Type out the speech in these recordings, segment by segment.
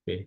Oke.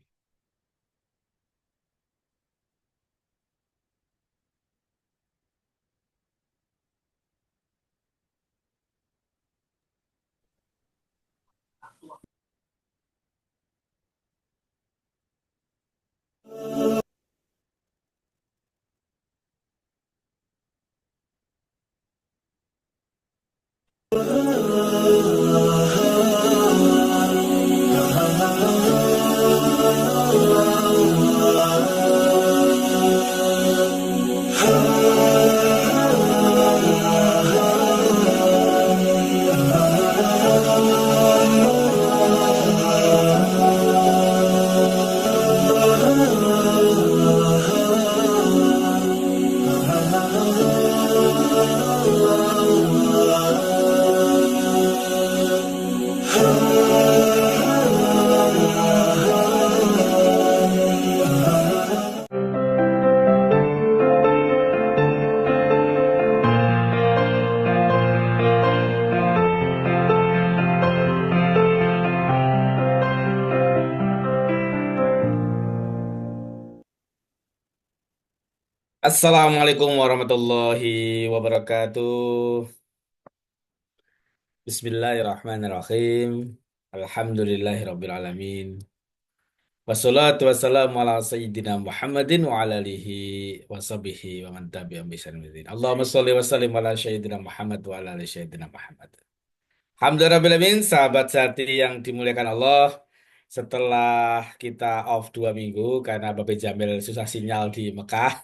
Assalamualaikum warahmatullahi wabarakatuh. Bismillahirrahmanirrahim. Alhamdulillahirrabbilalamin. Wassalatu wassalamu ala sayyidina Muhammadin wa ala alihi wa sahbihi wa man tabi'ahum bi ihsanin ila yaumil din. Allahumma sholli wa sallim ala sayyidina Muhammad wa ala ali sayyidina Muhammad. Alhamdulillahirrahmanirrahim, sahabat sehati yang dimuliakan Allah. Setelah kita off 2 minggu karena Babe Jamil susah sinyal di Mekah,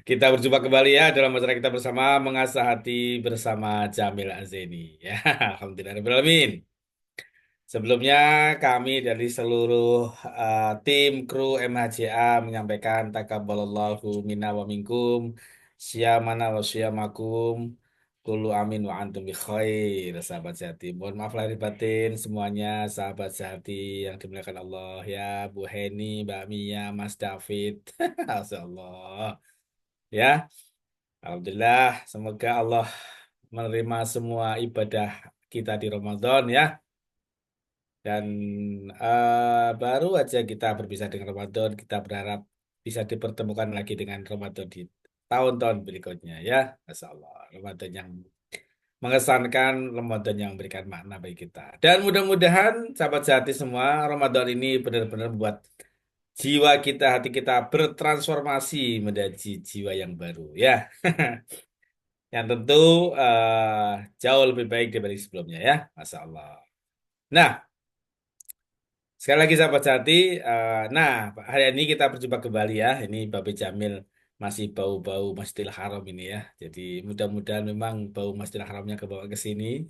kita berjumpa kembali ya dalam acara kita bersama mengasah hati bersama Jamil Azeni. Ya, Alhamdulillahirrahmanirrahim. Sebelumnya kami dari seluruh tim kru MHJA menyampaikan takabbalallahu minna wa minkum syamana wa syamakum kullu amin wa antum bi khair sahabat sehati. Mohon maaf lahir batin semuanya sahabat sehati yang dimuliakan Allah ya Bu Heni, Mbak Mia, Mas David. Masya Allah. Ya, Alhamdulillah semoga Allah menerima semua ibadah kita di Ramadan ya. Dan baru aja kita berpisah dengan Ramadan, kita berharap bisa dipertemukan lagi dengan Ramadan di tahun-tahun berikutnya ya. Masya Allah, Ramadan yang mengesankan, Ramadan yang memberikan makna bagi kita. Dan mudah-mudahan sahabat sehati semua, Ramadan ini benar-benar membuat jiwa kita, hati kita bertransformasi menjadi jiwa yang baru ya. Yang tentu jauh lebih baik daripada sebelumnya ya. Masya Allah. Nah, sekali lagi sahabat Jati, nah hari ini kita berjumpa kembali ya. Ini Babe Jamil masih bau-bau Masjidil Haram ini ya. Jadi mudah-mudahan memang bau Masjidil Haramnya kebawa ke sini.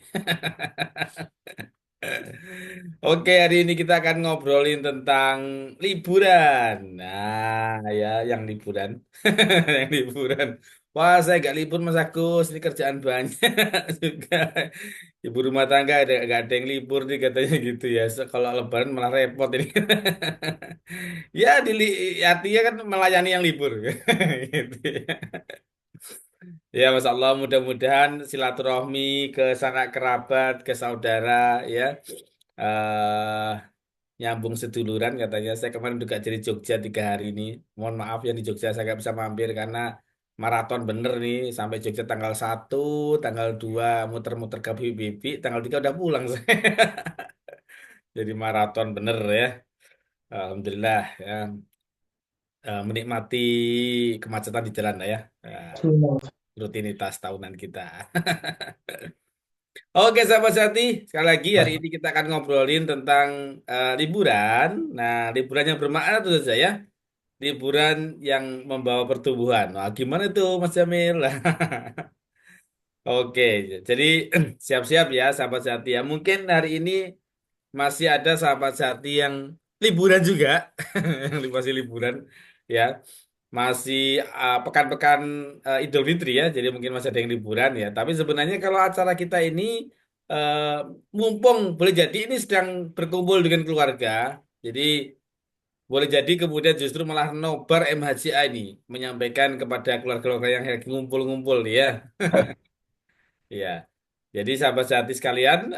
Oke, hari ini kita akan ngobrolin tentang liburan. Nah, ya, yang liburan. Yang liburan. Wah, saya gak libur Mas Agus, ini kerjaan banyak juga. Ibu rumah tangga ada gak ada yang libur nih katanya gitu ya. Kalau lebaran malah repot ini. Ya, artinya kan melayani yang libur. Gitu ya. Ya, Mas Allah, mudah-mudahan silaturahmi ke sanak kerabat, ke saudara, ya. eh Nyambung seduluran katanya. Saya kemarin juga jadi Jogja 3 hari ini. Mohon maaf ya di Jogja saya nggak bisa mampir karena maraton bener nih sampai Jogja tanggal 1, tanggal 2 muter-muter ke Habibie, tanggal 3 udah pulang saya. Jadi maraton bener ya. Alhamdulillah ya. Menikmati kemacetan di jalan lah ya. Rutinitas tahunan kita. Oke, sahabat Sati, sekali lagi hari ini kita akan ngobrolin tentang liburan. Nah, liburan yang bermakna itu saja ya. Liburan yang membawa pertumbuhan. Wah, gimana tuh Mas Jamil? Oke, jadi siap-siap ya sahabat Sati ya. Mungkin hari ini masih ada sahabat Sati yang liburan juga, yang masih liburan ya. Masih pekan-pekan Idul Fitri ya, jadi mungkin masih ada yang liburan ya. Tapi sebenarnya kalau acara kita ini eh, mumpung boleh jadi ini sedang berkumpul dengan keluarga, jadi boleh jadi kemudian justru malah nobar MHCA ini menyampaikan kepada keluarga-keluarga yang lagi ngumpul-ngumpul ya. Ya. Jadi sahabat sehati sekalian,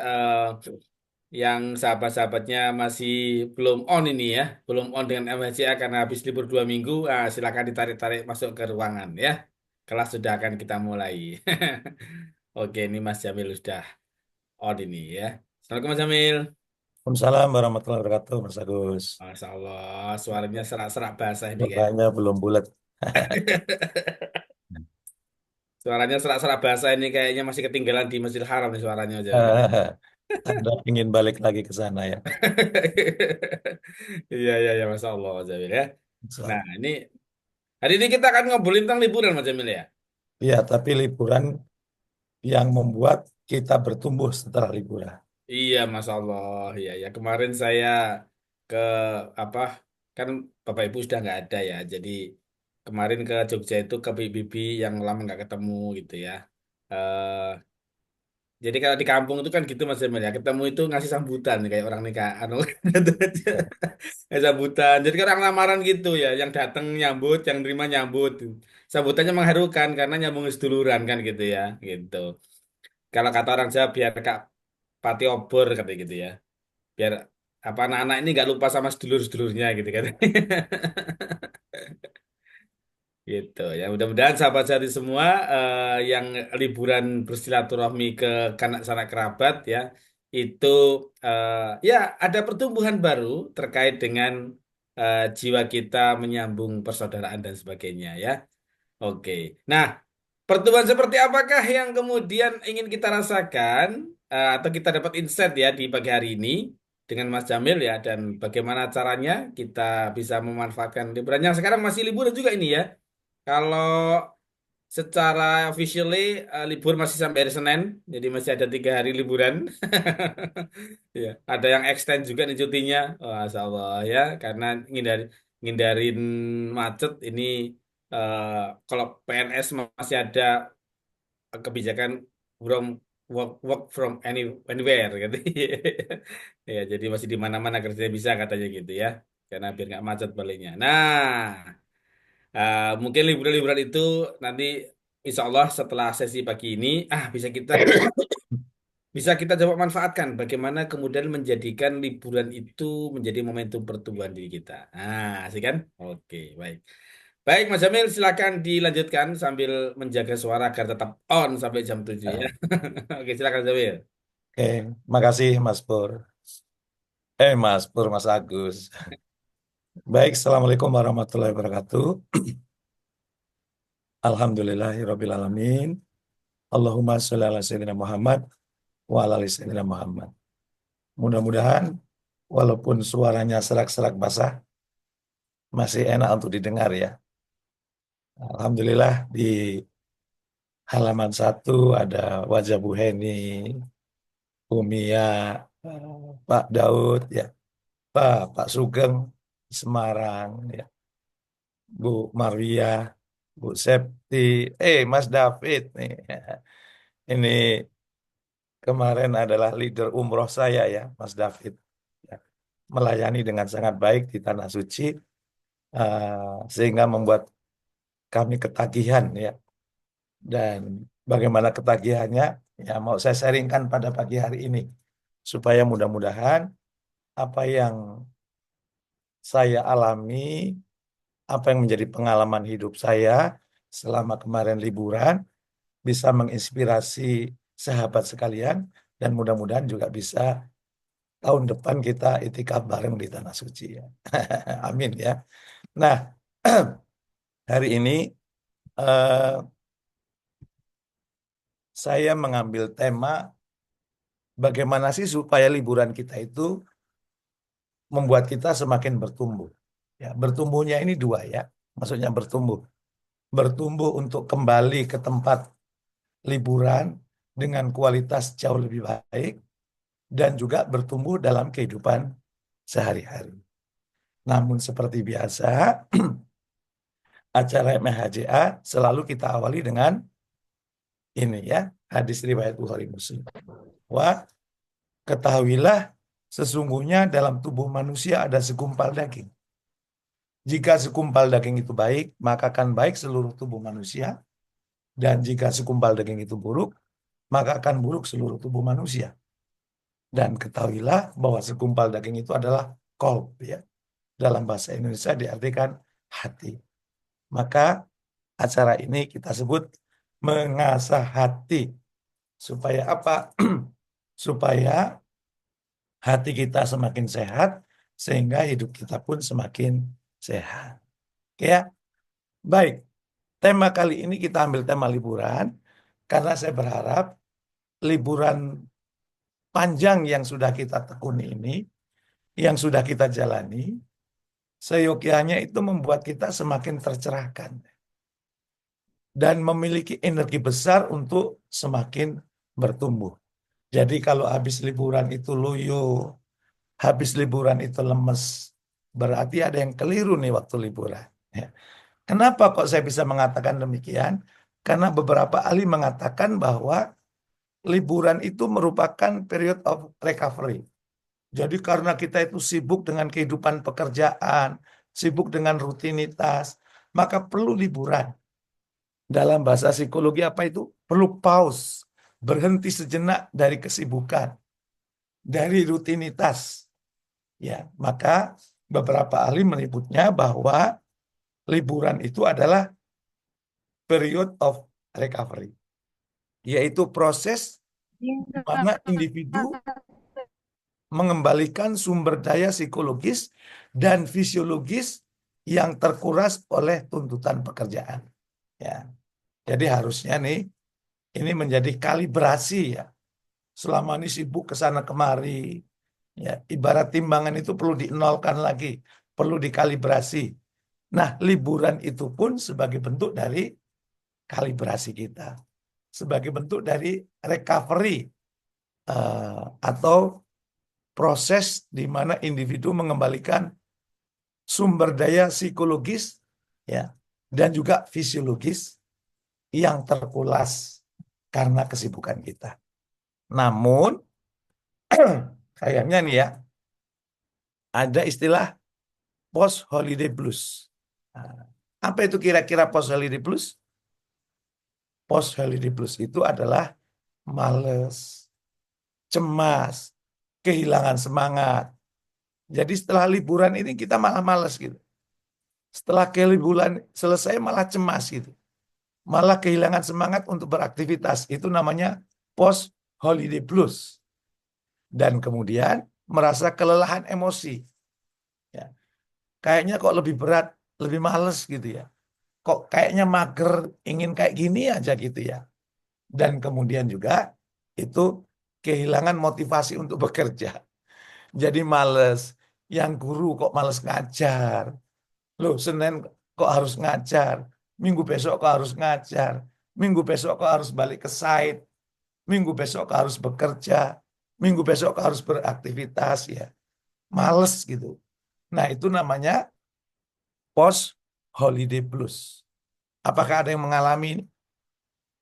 yang sahabat-sahabatnya masih belum on ini ya, belum on dengan MHCA karena habis libur 2 minggu, silakan ditarik-tarik masuk ke ruangan ya. Kelas sudah akan kita mulai. Oke, ini Mas Jamil sudah on ini ya. Assalamualaikum Mas Jamil. Waalaikumsalam warahmatullahi wabarakatuh, Mas Agus. Masya Allah, suaranya serak-serak basah ini kayak. Suaranya belum bulat. Suaranya serak-serak basah ini kayaknya masih ketinggalan di Masjidil Haram nih suaranya Mas Jamil. Anda ingin balik lagi ke sana ya? Iya, iya, iya, Masya Allah Mas Jamil ya. Nah, So, ini hari ini kita akan ngobrolin tentang liburan Mas Jamil ya. ya, tapi liburan yang membuat kita bertumbuh setelah liburan. Iya, Masya Allah. Iya, ya. Kemarin saya ke apa? Kan Bapak Ibu sudah nggak ada ya. Jadi kemarin ke Jogja itu ke bibi yang lama nggak ketemu gitu ya. Eh, jadi kalau di kampung itu kan gitu Mas Emil ya. Ketemu itu ngasih sambutan kayak orang nikah. Anu, gitu aja. Ngasih sambutan. Jadi kan orang lamaran gitu ya. Yang datang nyambut, yang terima nyambut. Sambutannya mengharukan karena nyambung seduluran kan gitu ya. Gitu. Kalau kata orang Jawa biar Kak Pati obor katanya gitu ya. Biar apa anak-anak ini nggak lupa sama sedulur-sedulurnya gitu kan. Gitu ya. Mudah-mudahan sahabat sehati semua yang liburan bersilaturahmi ke kanak sanak kerabat ya itu eh, ya ada pertumbuhan baru terkait dengan jiwa kita menyambung persaudaraan dan sebagainya ya. Oke. Nah, pertemuan seperti apakah yang kemudian ingin kita rasakan atau kita dapat insight ya di pagi hari ini dengan Mas Jamil ya dan bagaimana caranya kita bisa memanfaatkan liburan yang sekarang masih liburan juga ini ya. Kalau secara officially libur masih sampai hari Senin, jadi masih ada 3 hari liburan. Ya, ada yang extend juga nih cutinya. Oh, Masya Allah ya, karena ngindarin macet ini eh, kalau PNS masih ada kebijakan from work from anywhere gitu. Ya, jadi masih di mana-mana kerjanya bisa katanya gitu ya. Karena biar nggak macet baliknya. Nah, mungkin liburan-liburan itu nanti insya Allah setelah sesi pagi ini bisa kita coba manfaatkan bagaimana kemudian menjadikan liburan itu menjadi momentum pertumbuhan diri kita. Sih kan? Oke, baik. Baik, Mas Jamil, silakan dilanjutkan sambil menjaga suara agar tetap on sampai jam 7 ya. Oke, silakan Jamil. Oke, makasih Mas Pur. Mas Pur, Mas Agus. Baik, Assalamualaikum warahmatullahi wabarakatuh. Alhamdulillahirrabbilalamin. Allahumma sholli ala Sayyidina Muhammad wa ala ali Sayyidina Muhammad. Mudah-mudahan walaupun suaranya serak-serak basah, masih enak untuk didengar ya. Alhamdulillah di halaman 1 ada wajah Bu Heni, Umia, Pak Daud, ya, Pak Sugeng, Semarang, ya, Bu Maria, Bu Septi, Mas David nih. Ini kemarin adalah leader umroh saya ya, Mas David. Ya, melayani dengan sangat baik di Tanah Suci, sehingga membuat kami ketagihan ya. Dan bagaimana ketagihannya, ya mau saya sharingkan pada pagi hari ini. Supaya mudah-mudahan apa yang saya alami, apa yang menjadi pengalaman hidup saya selama kemarin liburan, bisa menginspirasi sahabat sekalian, dan mudah-mudahan juga bisa tahun depan kita itikaf bareng di Tanah Suci ya. Amin ya. Nah, hari ini eh, saya mengambil tema bagaimana sih supaya liburan kita itu membuat kita semakin bertumbuh. Ya, bertumbuhnya ini dua ya. Maksudnya bertumbuh. Bertumbuh untuk kembali ke tempat liburan dengan kualitas jauh lebih baik dan juga bertumbuh dalam kehidupan sehari-hari. Namun seperti biasa, acara MHJA selalu kita awali dengan ini ya, hadis riwayat Bukhari Muslim. Wah, ketahuilah sesungguhnya dalam tubuh manusia ada segumpal daging. Jika segumpal daging itu baik, maka akan baik seluruh tubuh manusia. Dan jika segumpal daging itu buruk, maka akan buruk seluruh tubuh manusia. Dan ketahuilah bahwa segumpal daging itu adalah kolb ya. Dalam bahasa Indonesia diartikan hati. Maka acara ini kita sebut mengasah hati. Supaya apa? Supaya hati kita semakin sehat, sehingga hidup kita pun semakin sehat. Oke ya, baik. Tema kali ini kita ambil tema liburan, karena saya berharap liburan panjang yang sudah kita tekuni ini, yang sudah kita jalani, seyogyanya itu membuat kita semakin tercerahkan dan memiliki energi besar untuk semakin bertumbuh. Jadi kalau habis liburan itu loyo, habis liburan itu lemes, berarti ada yang keliru nih waktu liburan. Ya. Kenapa kok saya bisa mengatakan demikian? Karena beberapa ahli mengatakan bahwa liburan itu merupakan period of recovery. Jadi karena kita itu sibuk dengan kehidupan pekerjaan, sibuk dengan rutinitas, maka perlu liburan. Dalam bahasa psikologi apa itu? Perlu pause, berhenti sejenak dari kesibukan, dari rutinitas. Ya, maka beberapa ahli menyebutnya bahwa liburan itu adalah period of recovery, yaitu proses di mana individu mengembalikan sumber daya psikologis dan fisiologis yang terkuras oleh tuntutan pekerjaan. Ya, jadi harusnya nih ini menjadi kalibrasi ya. Selama ini sibuk ke sana kemari, ya ibarat timbangan itu perlu dinolkan lagi, perlu dikalibrasi. Nah, liburan itu pun sebagai bentuk dari kalibrasi kita, sebagai bentuk dari recovery atau proses di mana individu mengembalikan sumber daya psikologis ya dan juga fisiologis yang terkulas karena kesibukan kita. Namun sayangnya nih ya, ada istilah post holiday blues. Nah, apa itu kira-kira post holiday blues? Post holiday blues itu adalah males, cemas, kehilangan semangat. Jadi setelah liburan ini kita malah males gitu. Setelah liburan selesai malah cemas gitu. Malah kehilangan semangat untuk beraktivitas. Itu namanya post holiday blues. Dan kemudian merasa kelelahan emosi. Ya. Kayaknya kok lebih berat, lebih males gitu ya. Kok kayaknya mager, ingin kayak gini aja gitu ya. Dan kemudian juga itu kehilangan motivasi untuk bekerja. Jadi males. Yang guru kok males ngajar. Loh, Senin kok harus ngajar. Minggu besok kok harus ngajar. Minggu besok kok harus balik ke site. Minggu besok kok harus bekerja. Minggu besok kok harus beraktivitas ya. Males gitu. Nah, itu namanya post holiday blues. Apakah ada yang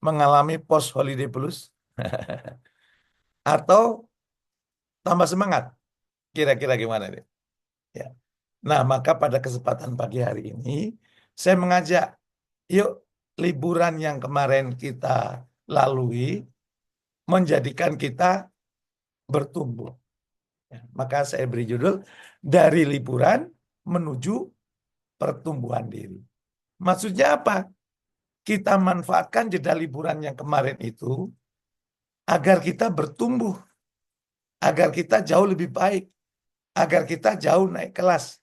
mengalami post holiday blues? Atau tambah semangat? Kira-kira gimana nih? Ya. Nah, maka pada kesempatan pagi hari ini saya mengajak, yuk liburan yang kemarin kita lalui menjadikan kita bertumbuh. Ya, maka saya beri judul dari liburan menuju pertumbuhan diri. Maksudnya apa? Kita manfaatkan jeda liburan yang kemarin itu agar kita bertumbuh, agar kita jauh lebih baik, agar kita jauh naik kelas,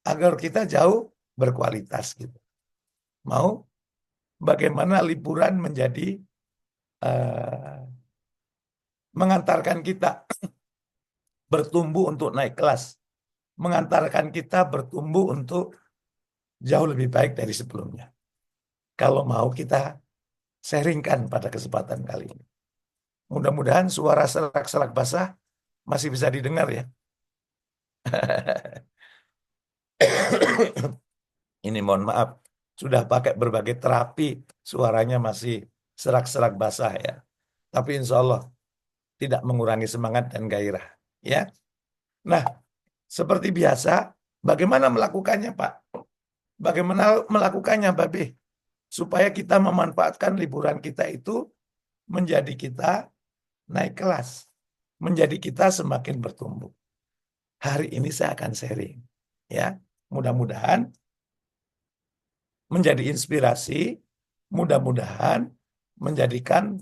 agar kita jauh berkualitas gitu. Mau bagaimana liburan menjadi eh, mengantarkan kita bertumbuh untuk naik kelas, mengantarkan kita bertumbuh untuk jauh lebih baik dari sebelumnya. Kalau mau kita sharingkan pada kesempatan kali ini. Mudah-mudahan suara serak-serak basah masih bisa didengar ya. Ini mohon maaf, sudah pakai berbagai terapi, suaranya masih serak-serak basah ya. Tapi insya Allah tidak mengurangi semangat dan gairah. Ya, nah seperti biasa, bagaimana melakukannya Pak? Bagaimana melakukannya Babe? Supaya kita memanfaatkan liburan kita itu menjadi kita naik kelas. menjadi kita semakin bertumbuh. Hari ini saya akan sharing, ya. Mudah-mudahan menjadi inspirasi, mudah-mudahan menjadikan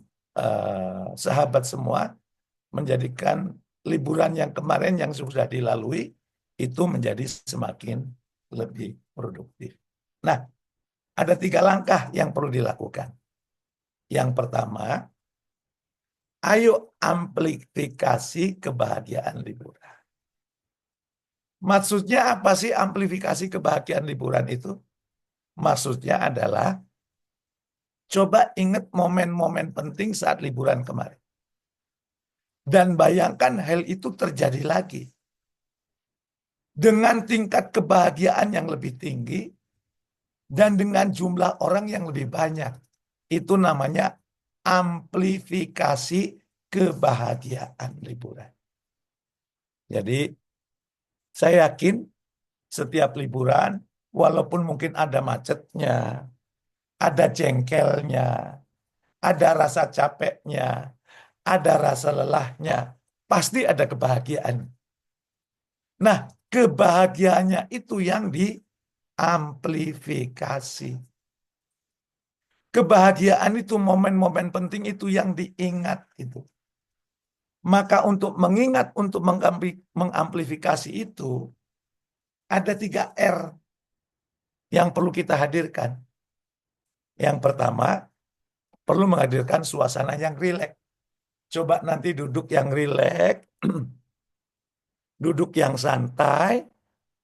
sahabat semua, menjadikan liburan yang kemarin yang sudah dilalui itu menjadi semakin lebih produktif. Nah, ada 3 langkah yang perlu dilakukan. Yang pertama, ayo amplifikasi kebahagiaan liburan. Maksudnya apa sih amplifikasi kebahagiaan liburan itu? Maksudnya adalah coba ingat momen-momen penting saat liburan kemarin. Dan bayangkan hal itu terjadi lagi. Dengan tingkat kebahagiaan yang lebih tinggi dan dengan jumlah orang yang lebih banyak. Itu namanya amplifikasi kebahagiaan liburan. Jadi saya yakin setiap liburan, walaupun mungkin ada macetnya, ada jengkelnya, ada rasa capeknya, ada rasa lelahnya, pasti ada kebahagiaan. Nah, kebahagiaannya itu yang diamplifikasi. Kebahagiaan itu momen-momen penting itu yang diingat itu. Maka untuk mengingat, untuk mengamplifikasi itu, ada 3 R yang perlu kita hadirkan. Yang pertama, perlu menghadirkan suasana yang rileks. Coba nanti duduk yang rileks, duduk yang santai,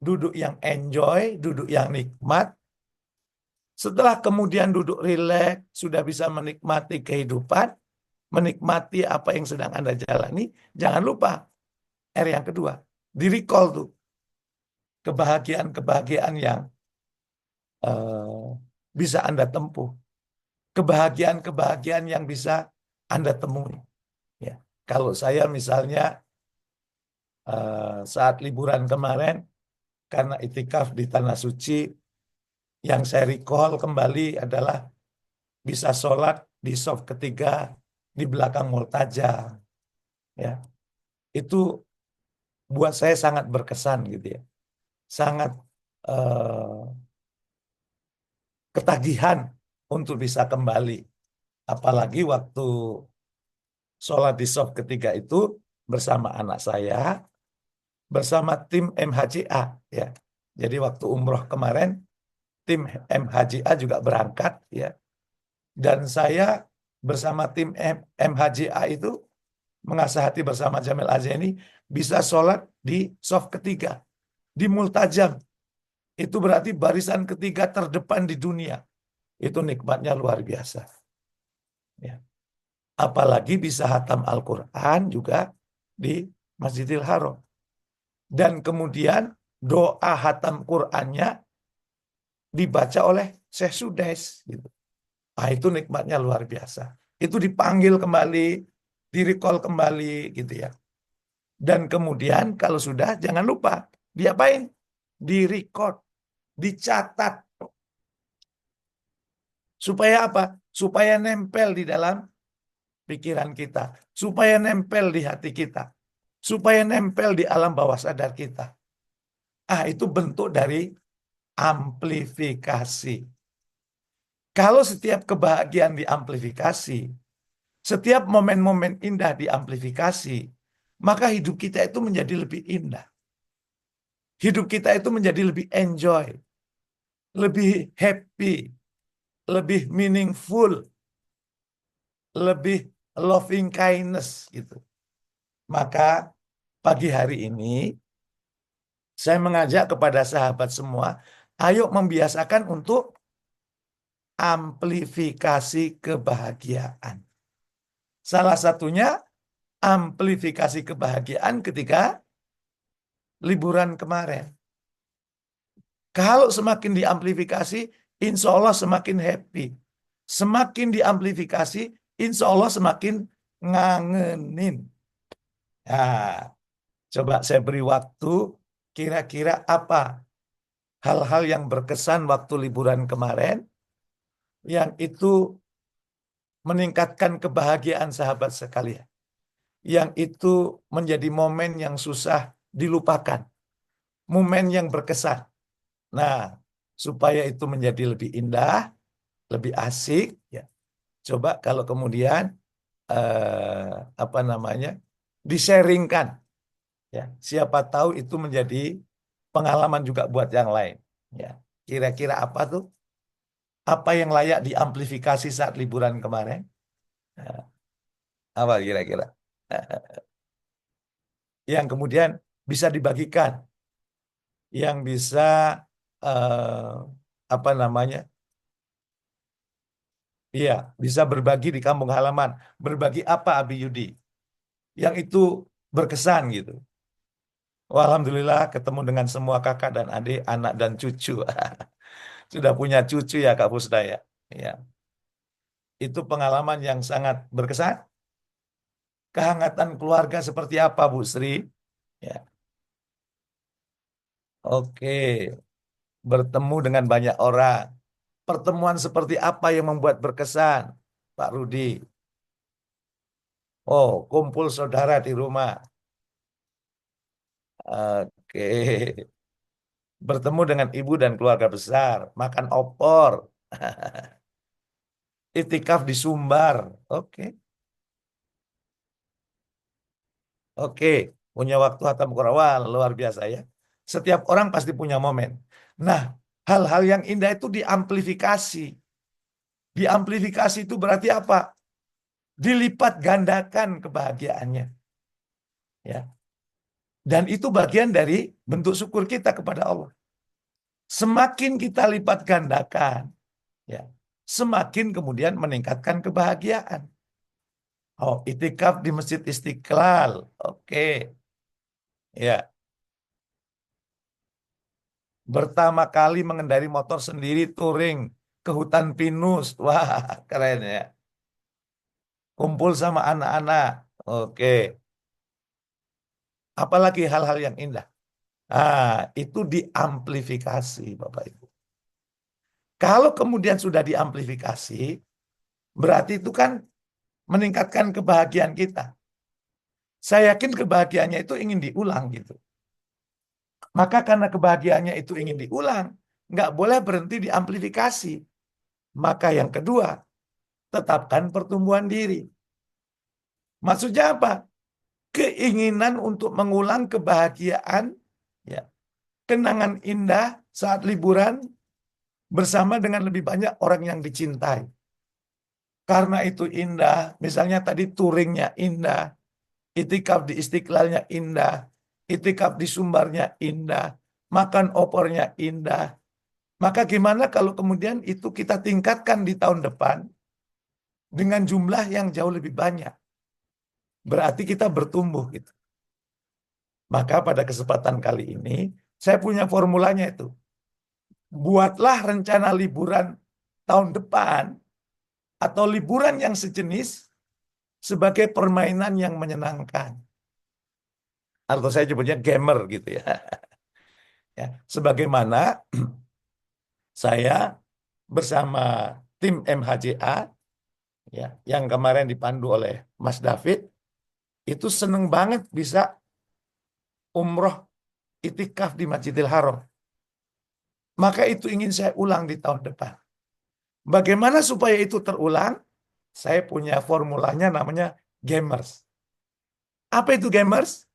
duduk yang enjoy, duduk yang nikmat. Setelah kemudian duduk rileks, sudah bisa menikmati kehidupan, menikmati apa yang sedang Anda jalani, jangan lupa R yang kedua, di-recall tuh kebahagiaan-kebahagiaan yang eh, bisa Anda tempuh, kebahagiaan-kebahagiaan yang bisa Anda temui. Ya, kalau saya misalnya saat liburan kemarin karena itikaf di Tanah Suci, yang saya recall kembali adalah bisa sholat di saf ketiga di belakang Multajam. Ya, itu buat saya sangat berkesan gitu ya, sangat eh, ketagihan untuk bisa kembali. Apalagi waktu sholat di saf ketiga itu bersama anak saya, bersama tim MHJA ya. Jadi waktu umroh kemarin tim MHJA juga berangkat ya. Dan saya bersama tim MHJA itu mengasah hati bersama Jamil Azeni bisa sholat di saf ketiga di Multajam. Itu berarti barisan ketiga terdepan di dunia. Itu nikmatnya luar biasa. Ya. Apalagi bisa hatam Al-Quran juga di Masjidil Haram. Dan kemudian doa hatam Qurannya dibaca oleh Syekh Sudais. Gitu. Ah, itu nikmatnya luar biasa. Itu dipanggil kembali, di-recall kembali gitu ya. Dan kemudian kalau sudah jangan lupa diapain? Di-record, dicatat. Supaya apa? Supaya nempel di dalam pikiran kita. Supaya nempel di hati kita. Supaya nempel di alam bawah sadar kita. Ah, itu bentuk dari amplifikasi. Kalau setiap kebahagiaan diamplifikasi, setiap momen-momen indah diamplifikasi, maka hidup kita itu menjadi lebih indah. Hidup kita itu menjadi lebih enjoy, lebih happy, lebih meaningful, lebih loving kindness gitu. Maka pagi hari ini saya mengajak kepada sahabat semua, ayo membiasakan untuk amplifikasi kebahagiaan. Salah satunya amplifikasi kebahagiaan ketika liburan kemarin. Kalau semakin diamplifikasi, insya Allah semakin happy. Semakin diamplifikasi, insya Allah semakin ngangenin. Nah, coba saya beri waktu, kira-kira apa hal-hal yang berkesan waktu liburan kemarin, yang itu meningkatkan kebahagiaan sahabat sekalian. yang itu menjadi momen yang susah dilupakan, momen yang berkesan. Nah, supaya itu menjadi lebih indah, lebih asik, ya, coba kalau kemudian apa namanya, di-sharingkan, ya, siapa tahu itu menjadi pengalaman juga buat yang lain. Ya, kira-kira apa tuh? Apa yang layak diamplifikasi saat liburan kemarin? Nah, apa kira-kira? Yang kemudian bisa dibagikan, yang bisa eh, apa namanya? Iya, bisa berbagi di kampung halaman. Berbagi apa, Abi Yudi? Yang itu berkesan gitu. Wah, alhamdulillah ketemu dengan semua kakak dan adik, anak dan cucu. Sudah punya cucu ya Kak Pusda ya. Ya, itu pengalaman yang sangat berkesan. Kehangatan keluarga seperti apa, Bu Sri? Ya, oke. Bertemu dengan banyak orang. Pertemuan seperti apa yang membuat berkesan, Pak Rudi? Oh, kumpul saudara di rumah. Oke. Bertemu dengan ibu dan keluarga besar. Makan opor. Itikaf di Sumbar. Oke. Oke. Punya waktu hatam Quran. Wah, luar biasa ya. Setiap orang pasti punya momen. Nah, hal-hal yang indah itu diamplifikasi. Diamplifikasi itu berarti apa? Dilipat gandakan kebahagiaannya. Ya. Dan itu bagian dari bentuk syukur kita kepada Allah. Semakin kita lipat gandakan, ya, semakin kemudian meningkatkan kebahagiaan. Oh, itikaf di Masjid Istiqlal. Oke, ya. Pertama kali mengendari motor sendiri touring ke hutan pinus. Wah, keren ya. Kumpul sama anak-anak. Oke. Apalagi hal-hal yang indah. Ah, itu diamplifikasi, Bapak Ibu. Kalau kemudian sudah diamplifikasi, berarti itu kan meningkatkan kebahagiaan kita. Saya yakin kebahagiaannya itu ingin diulang gitu. Maka karena kebahagiaannya itu ingin diulang, nggak boleh berhenti diamplifikasi. Maka yang kedua, tetapkan pertumbuhan diri. Maksudnya apa? Keinginan untuk mengulang kebahagiaan, ya, kenangan indah saat liburan bersama dengan lebih banyak orang yang dicintai. Karena itu indah, misalnya tadi touringnya indah, itikaf di Istiqlalnya indah, itikaf di Sumbarnya indah, makan opornya indah. Maka gimana kalau kemudian itu kita tingkatkan di tahun depan dengan jumlah yang jauh lebih banyak? Berarti kita bertumbuh gitu. Maka pada kesempatan kali ini saya punya formulanya itu. Buatlah rencana liburan tahun depan atau liburan yang sejenis sebagai permainan yang menyenangkan. Atau saya sebutnya gamer gitu ya. Ya, sebagaimana saya bersama tim MHJA, ya, yang kemarin dipandu oleh Mas David, itu seneng banget bisa umroh itikaf di Masjidil Haram. Maka itu ingin saya ulang di tahun depan. Bagaimana supaya itu terulang? Saya punya formulanya namanya gamers. Apa itu gamers?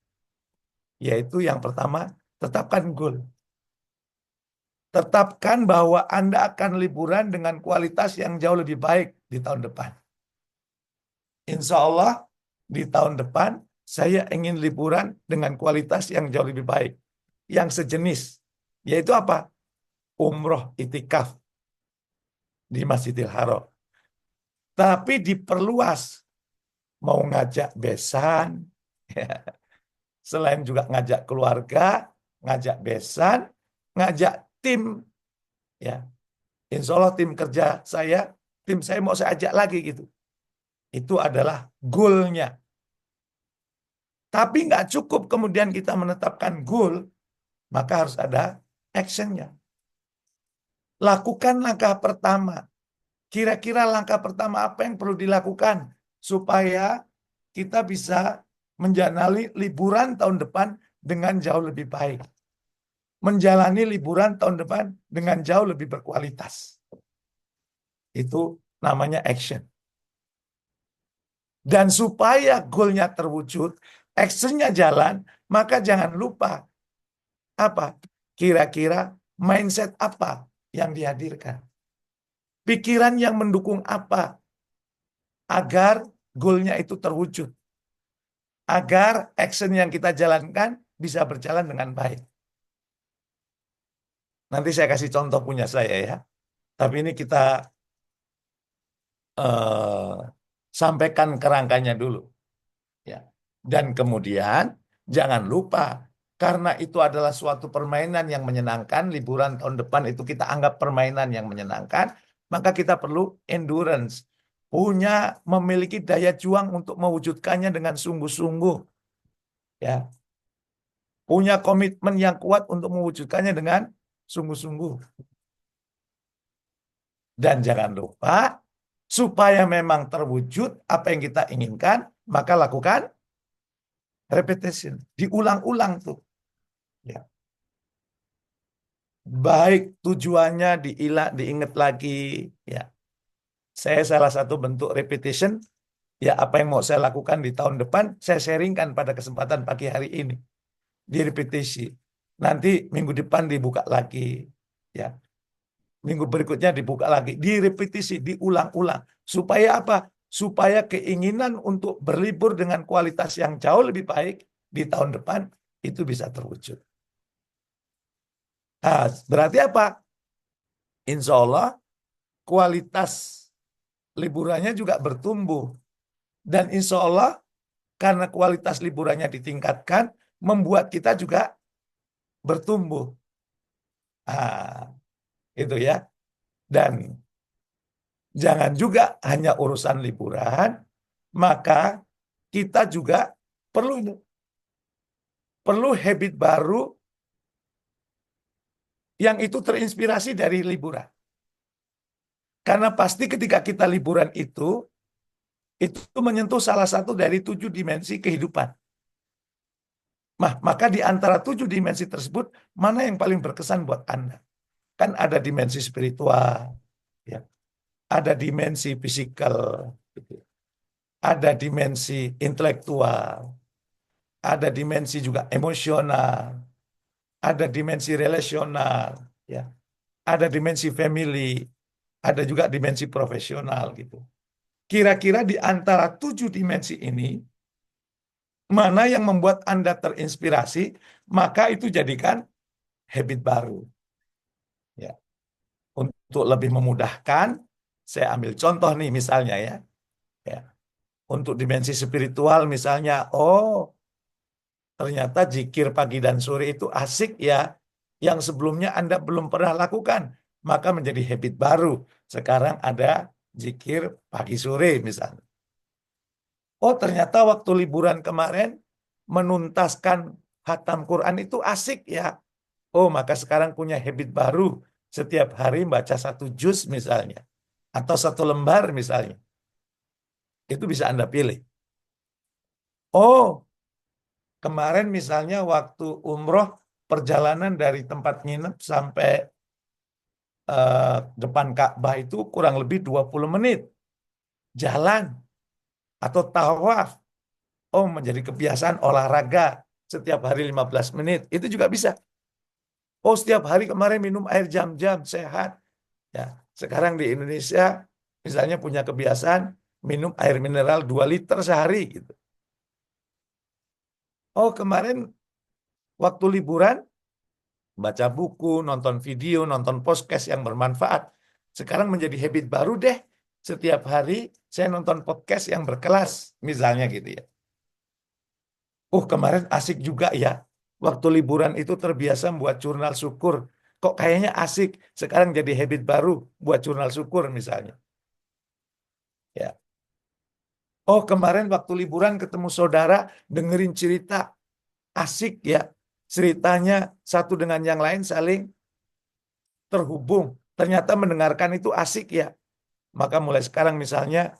Yaitu yang pertama, tetapkan goal. Tetapkan bahwa Anda akan liburan dengan kualitas yang jauh lebih baik di tahun depan. Insya Allah di tahun depan saya ingin liburan dengan kualitas yang jauh lebih baik. Yang sejenis. Yaitu apa? Umroh itikaf di Masjidil Haram. Tapi diperluas. Mau ngajak besan, selain juga ngajak keluarga, ngajak besan, ngajak tim, ya. Insya Allah tim kerja saya, tim saya mau saya ajak lagi gitu. Itu adalah goalnya. Tapi nggak cukup kemudian kita menetapkan goal, maka harus ada actionnya. Lakukan langkah pertama. Kira-kira langkah pertama apa yang perlu dilakukan supaya kita bisa menjalani liburan tahun depan dengan jauh lebih baik. Menjalani liburan tahun depan dengan jauh lebih berkualitas. Itu namanya action. Dan supaya goalnya terwujud, actionnya jalan, maka jangan lupa apa? Kira-kira mindset apa yang dihadirkan. Pikiran yang mendukung apa agar goalnya itu terwujud. Agar action yang kita jalankan bisa berjalan dengan baik. Nanti saya kasih contoh punya saya ya. Tapi ini kita eh, sampaikan kerangkanya dulu. Ya. Dan kemudian jangan lupa karena itu adalah suatu permainan yang menyenangkan, liburan tahun depan itu kita anggap permainan yang menyenangkan, maka kita perlu endurance, memiliki daya juang untuk mewujudkannya dengan sungguh-sungguh, ya, punya komitmen yang kuat untuk mewujudkannya dengan sungguh-sungguh. Dan jangan lupa supaya memang terwujud apa yang kita inginkan, maka lakukan repetition, diulang-ulang tuh. Ya. Baik tujuannya diingat lagi. Ya, saya salah satu bentuk repetition. Ya, apa yang mau saya lakukan di tahun depan, saya sharingkan pada kesempatan pagi hari ini. Direpetisi. Nanti minggu depan dibuka lagi. Ya, minggu berikutnya dibuka lagi. Direpetisi, diulang-ulang. Supaya apa? Supaya keinginan untuk berlibur dengan kualitas yang jauh lebih baik di tahun depan itu bisa terwujud. Nah, berarti apa? Insya Allah kualitas liburannya juga bertumbuh. Dan insya Allah karena kualitas liburannya ditingkatkan, membuat kita juga bertumbuh. Ah, itu ya. Dan jangan juga hanya urusan liburan, maka kita juga perlu perlu habit baru yang itu terinspirasi dari liburan. Karena pasti ketika kita liburan itu menyentuh salah satu dari 7 dimensi kehidupan. Maka di antara 7 dimensi tersebut, mana yang paling berkesan buat Anda? Kan ada dimensi spiritual, ya, ada dimensi fisikal, gitu, ada dimensi intelektual, ada dimensi juga emosional, ada dimensi relasional, ya, ada dimensi family, ada juga dimensi profesional gitu. Kira-kira di antara 7 dimensi ini, mana yang membuat Anda terinspirasi, maka itu jadikan habit baru. Ya. Untuk lebih memudahkan, saya ambil contoh nih misalnya ya. Ya. Untuk dimensi spiritual misalnya, oh ternyata zikir pagi dan sore itu asik ya, yang sebelumnya Anda belum pernah lakukan, maka menjadi habit baru. Sekarang ada zikir pagi sore misalnya. Oh ternyata waktu liburan kemarin menuntaskan khatam Quran itu asik ya. Oh maka sekarang punya habit baru. Setiap hari baca 1 juz misalnya. Atau 1 lembar misalnya. Itu bisa Anda pilih. Oh kemarin misalnya waktu umroh perjalanan dari tempat nginep sampai depan Ka'bah itu kurang lebih 20 menit. Jalan atau tawaf. Oh menjadi kebiasaan olahraga setiap hari 15 menit. Itu juga bisa. Oh, setiap hari kemarin minum air jam-jam sehat. Ya, sekarang di Indonesia misalnya punya kebiasaan minum air mineral 2 liter sehari gitu. Oh, kemarin waktu liburan baca buku, nonton video, nonton podcast yang bermanfaat. Sekarang menjadi habit baru deh. Setiap hari saya nonton podcast yang berkelas, misalnya gitu ya. Oh, kemarin asik juga ya. Waktu liburan itu terbiasa buat jurnal syukur. Kok kayaknya asik. Sekarang jadi habit baru buat jurnal syukur misalnya. Ya. Oh, kemarin waktu liburan ketemu saudara, dengerin cerita asik ya. Ceritanya satu dengan yang lain saling terhubung. Ternyata mendengarkan itu asik ya. Maka mulai sekarang misalnya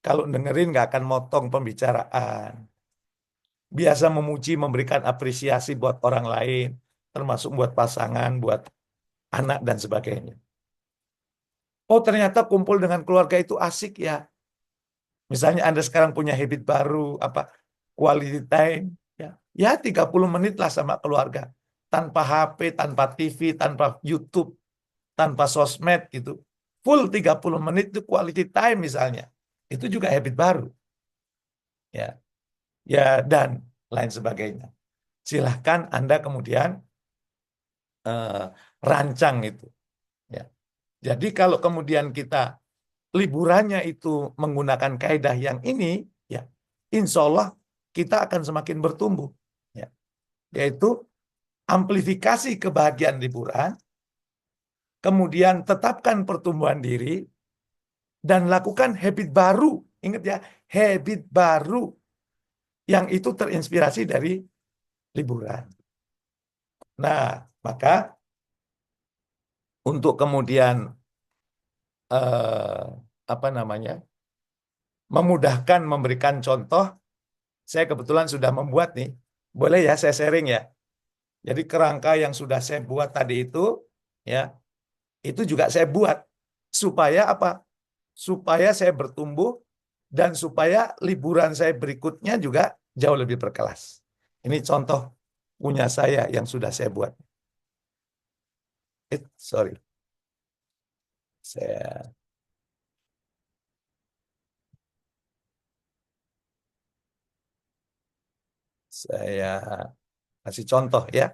kalau dengerin nggak akan motong pembicaraan. biasa memuji, memberikan apresiasi buat orang lain, termasuk buat pasangan, buat anak dan sebagainya. Oh, ternyata kumpul dengan keluarga itu asik ya. Misalnya Anda sekarang punya habit baru, apa, quality time, ya, ya 30 menit lah sama keluarga. Tanpa HP, tanpa TV, tanpa YouTube, tanpa sosmed gitu. Full 30 menit itu quality time misalnya. Itu juga habit baru. Ya, ya dan lain sebagainya. Silahkan Anda kemudian eh, rancang itu. Ya. Jadi kalau kemudian kita liburannya itu menggunakan kaidah yang ini, ya, insya Allah kita akan semakin bertumbuh. Ya. Yaitu amplifikasi kebahagiaan liburan, kemudian tetapkan pertumbuhan diri, dan lakukan habit baru. Ingat ya, habit baru yang itu terinspirasi dari liburan. Nah, maka untuk kemudian eh, apa namanya, memudahkan memberikan contoh, saya kebetulan sudah membuat nih. Boleh ya saya sharing ya. Jadi kerangka yang sudah saya buat tadi ya, itu juga saya buat supaya apa? Supaya saya bertumbuh dan supaya liburan saya berikutnya juga jauh lebih berkelas. Ini contoh punya saya yang sudah saya buat. Sorry, saya saya kasih contoh ya.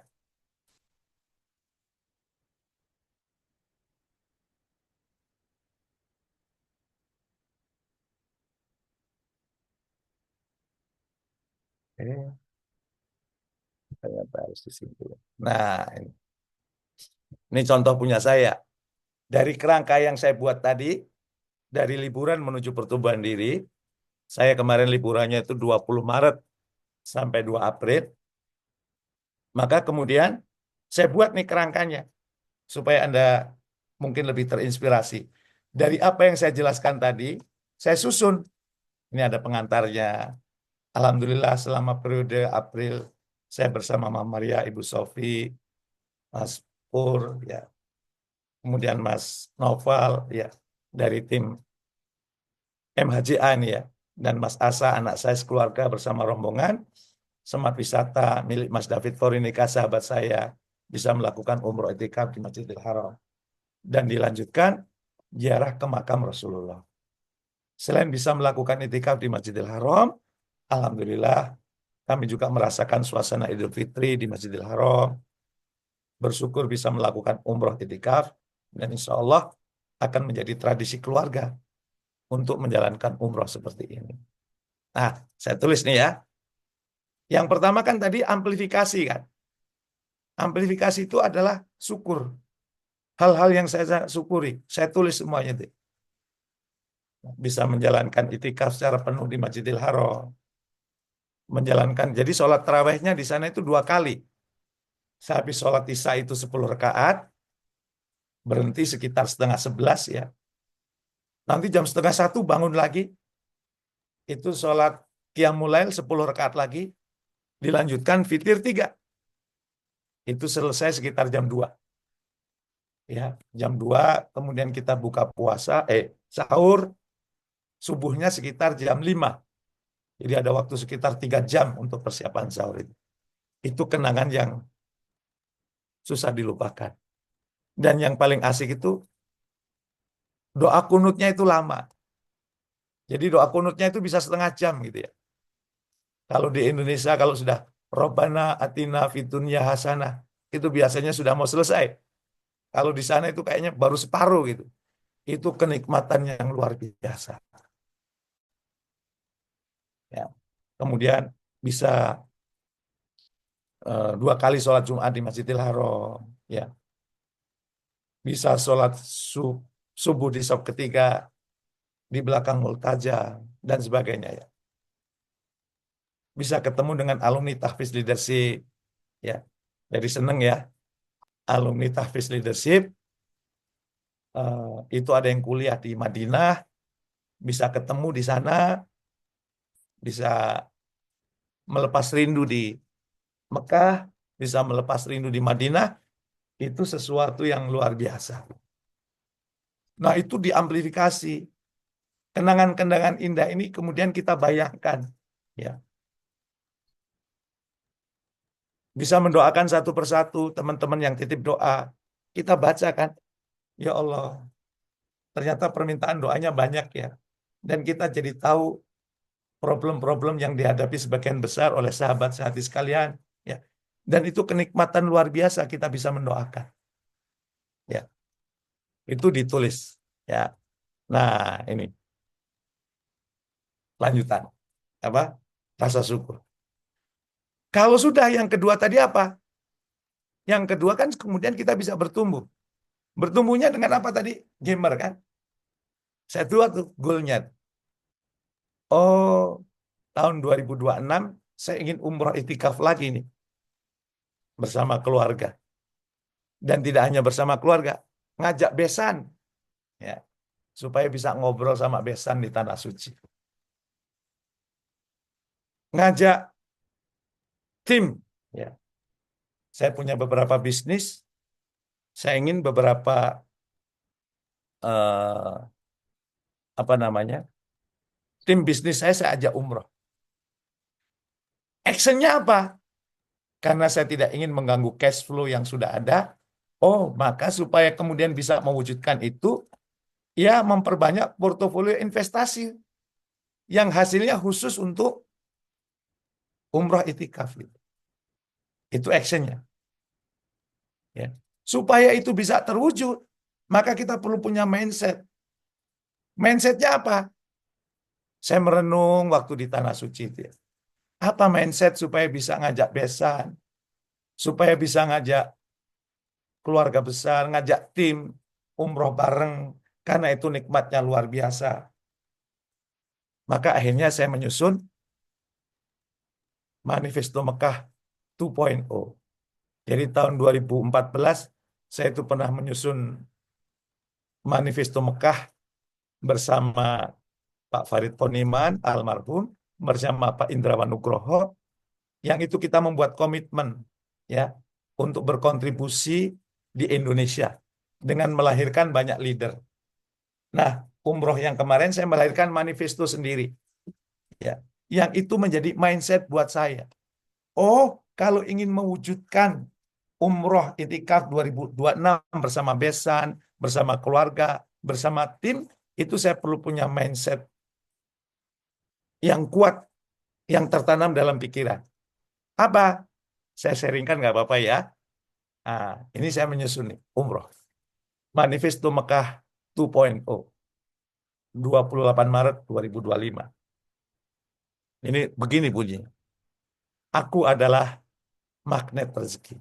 Oke, saya harus di sini dulu. Nah, ini contoh punya saya. Dari kerangka yang saya buat tadi, dari liburan menuju pertumbuhan diri, saya kemarin liburannya itu 20 Maret sampai 2 April. Maka kemudian saya buat nih kerangkanya supaya Anda mungkin lebih terinspirasi. Dari apa yang saya jelaskan tadi, saya susun. Ini ada pengantarnya. Alhamdulillah selama periode April saya bersama Mama Maria, Ibu Sofi, Mas Pur, ya, kemudian Mas Noval, ya, dari tim MHJA ini ya, dan Mas Asa, anak saya sekeluarga bersama rombongan, Semat Wisata milik Mas David Forinika, sahabat saya, bisa melakukan umroh itikaf di Masjidil Haram. Dan dilanjutkan ziarah ke makam Rasulullah. Selain bisa melakukan itikaf di Masjidil Haram, alhamdulillah kami juga merasakan suasana Idul Fitri di Masjidil Haram, bersyukur bisa melakukan umroh itikaf, dan insya Allah akan menjadi tradisi keluarga untuk menjalankan umroh seperti ini. Nah, saya tulis nih ya. Yang pertama kan tadi amplifikasi kan. Amplifikasi itu adalah syukur. Hal-hal yang saya syukuri, saya tulis semuanya itu. Bisa menjalankan itikaf secara penuh di Masjidil Haram. Menjalankan, jadi sholat tarawihnya di sana itu 2 kali. Saya habis sholat isya itu 10 rakaat, berhenti sekitar setengah 11 ya. Nanti jam setengah 1 bangun lagi, itu sholat Qiyamul Lail 10 rakaat lagi, dilanjutkan witir 3. Itu selesai sekitar jam 2. Ya, jam 2 kemudian kita buka puasa, sahur, subuhnya sekitar jam 5. Jadi ada waktu sekitar 3 jam untuk persiapan sahur itu. Itu kenangan yang susah dilupakan. Dan yang paling asik itu doa kunutnya itu lama. Jadi doa kunutnya itu bisa setengah jam gitu ya. Kalau di Indonesia kalau sudah Robbana atina fid dunya hasanah, itu biasanya sudah mau selesai. Kalau di sana itu kayaknya baru separuh gitu. Itu kenikmatan yang luar biasa. Ya. Kemudian bisa 2 kali sholat Jumat di Masjidil Haram. Ya. Bisa sholat subuh di saf ketiga di belakang Multajam dan sebagainya ya. Bisa ketemu dengan alumni Tahfiz Leadership ya. Jadi seneng ya, alumni Tahfiz Leadership itu ada yang kuliah di Madinah, bisa ketemu di sana, bisa melepas rindu di Mekah, bisa melepas rindu di Madinah, itu sesuatu yang luar biasa. Nah, itu diamplifikasi. Kenangan-kenangan indah ini kemudian kita bayangkan, ya. Bisa mendoakan satu persatu teman-teman yang titip doa. Kita baca kan, ya Allah, ternyata permintaan doanya banyak ya. Dan kita jadi tahu problem-problem yang dihadapi sebagian besar oleh sahabat sehati sekalian, ya. Dan itu kenikmatan luar biasa kita bisa mendoakan, ya. Itu ditulis, ya. Nah, ini lanjutan apa? Rasa syukur. Kalau sudah yang kedua tadi apa? Yang kedua kan kemudian kita bisa bertumbuh. Bertumbuhnya dengan apa tadi? Gamer kan? Saya tua tuh goalnya. Oh, tahun 2026 saya ingin umroh itikaf lagi nih bersama keluarga. Dan tidak hanya bersama keluarga, ngajak besan ya, supaya bisa ngobrol sama besan di tanah suci. Ngajak tim ya. Saya punya beberapa bisnis, saya ingin beberapa eh, apa namanya? Tim bisnis saya ajak umroh. Actionnya apa? Karena saya tidak ingin mengganggu cash flow yang sudah ada. Oh, maka supaya kemudian bisa mewujudkan itu, ya memperbanyak portofolio investasi yang hasilnya khusus untuk umroh itikaf. Gitu. Itu actionnya. Ya. Supaya itu bisa terwujud, maka kita perlu punya mindset. Mindsetnya apa? Saya merenung waktu di Tanah Suci itu. Ya. Apa mindset supaya bisa ngajak besan, supaya bisa ngajak keluarga besar, ngajak tim, umroh bareng, karena itu nikmatnya luar biasa. Maka akhirnya saya menyusun Manifesto Mekah 2.0. Jadi tahun 2014 saya itu pernah menyusun Manifesto Mekah bersama Pak Farid Poniman, almarhum, bersama Pak Indrawan Nugroho, yang itu kita membuat komitmen ya untuk berkontribusi di Indonesia dengan melahirkan banyak leader. Nah, umroh yang kemarin saya melahirkan manifesto sendiri ya, yang itu menjadi mindset buat saya. Oh, kalau ingin mewujudkan umroh itikaf 2026 bersama besan, bersama keluarga, bersama tim, itu saya perlu punya mindset yang kuat, yang tertanam dalam pikiran. Apa? Saya sharingkan nggak apa-apa ya. Nah, ini saya menyusun nih, umroh. Manifesto Mekah 2.0, 28 Maret 2025. Ini begini bunyinya. Aku adalah magnet rezeki.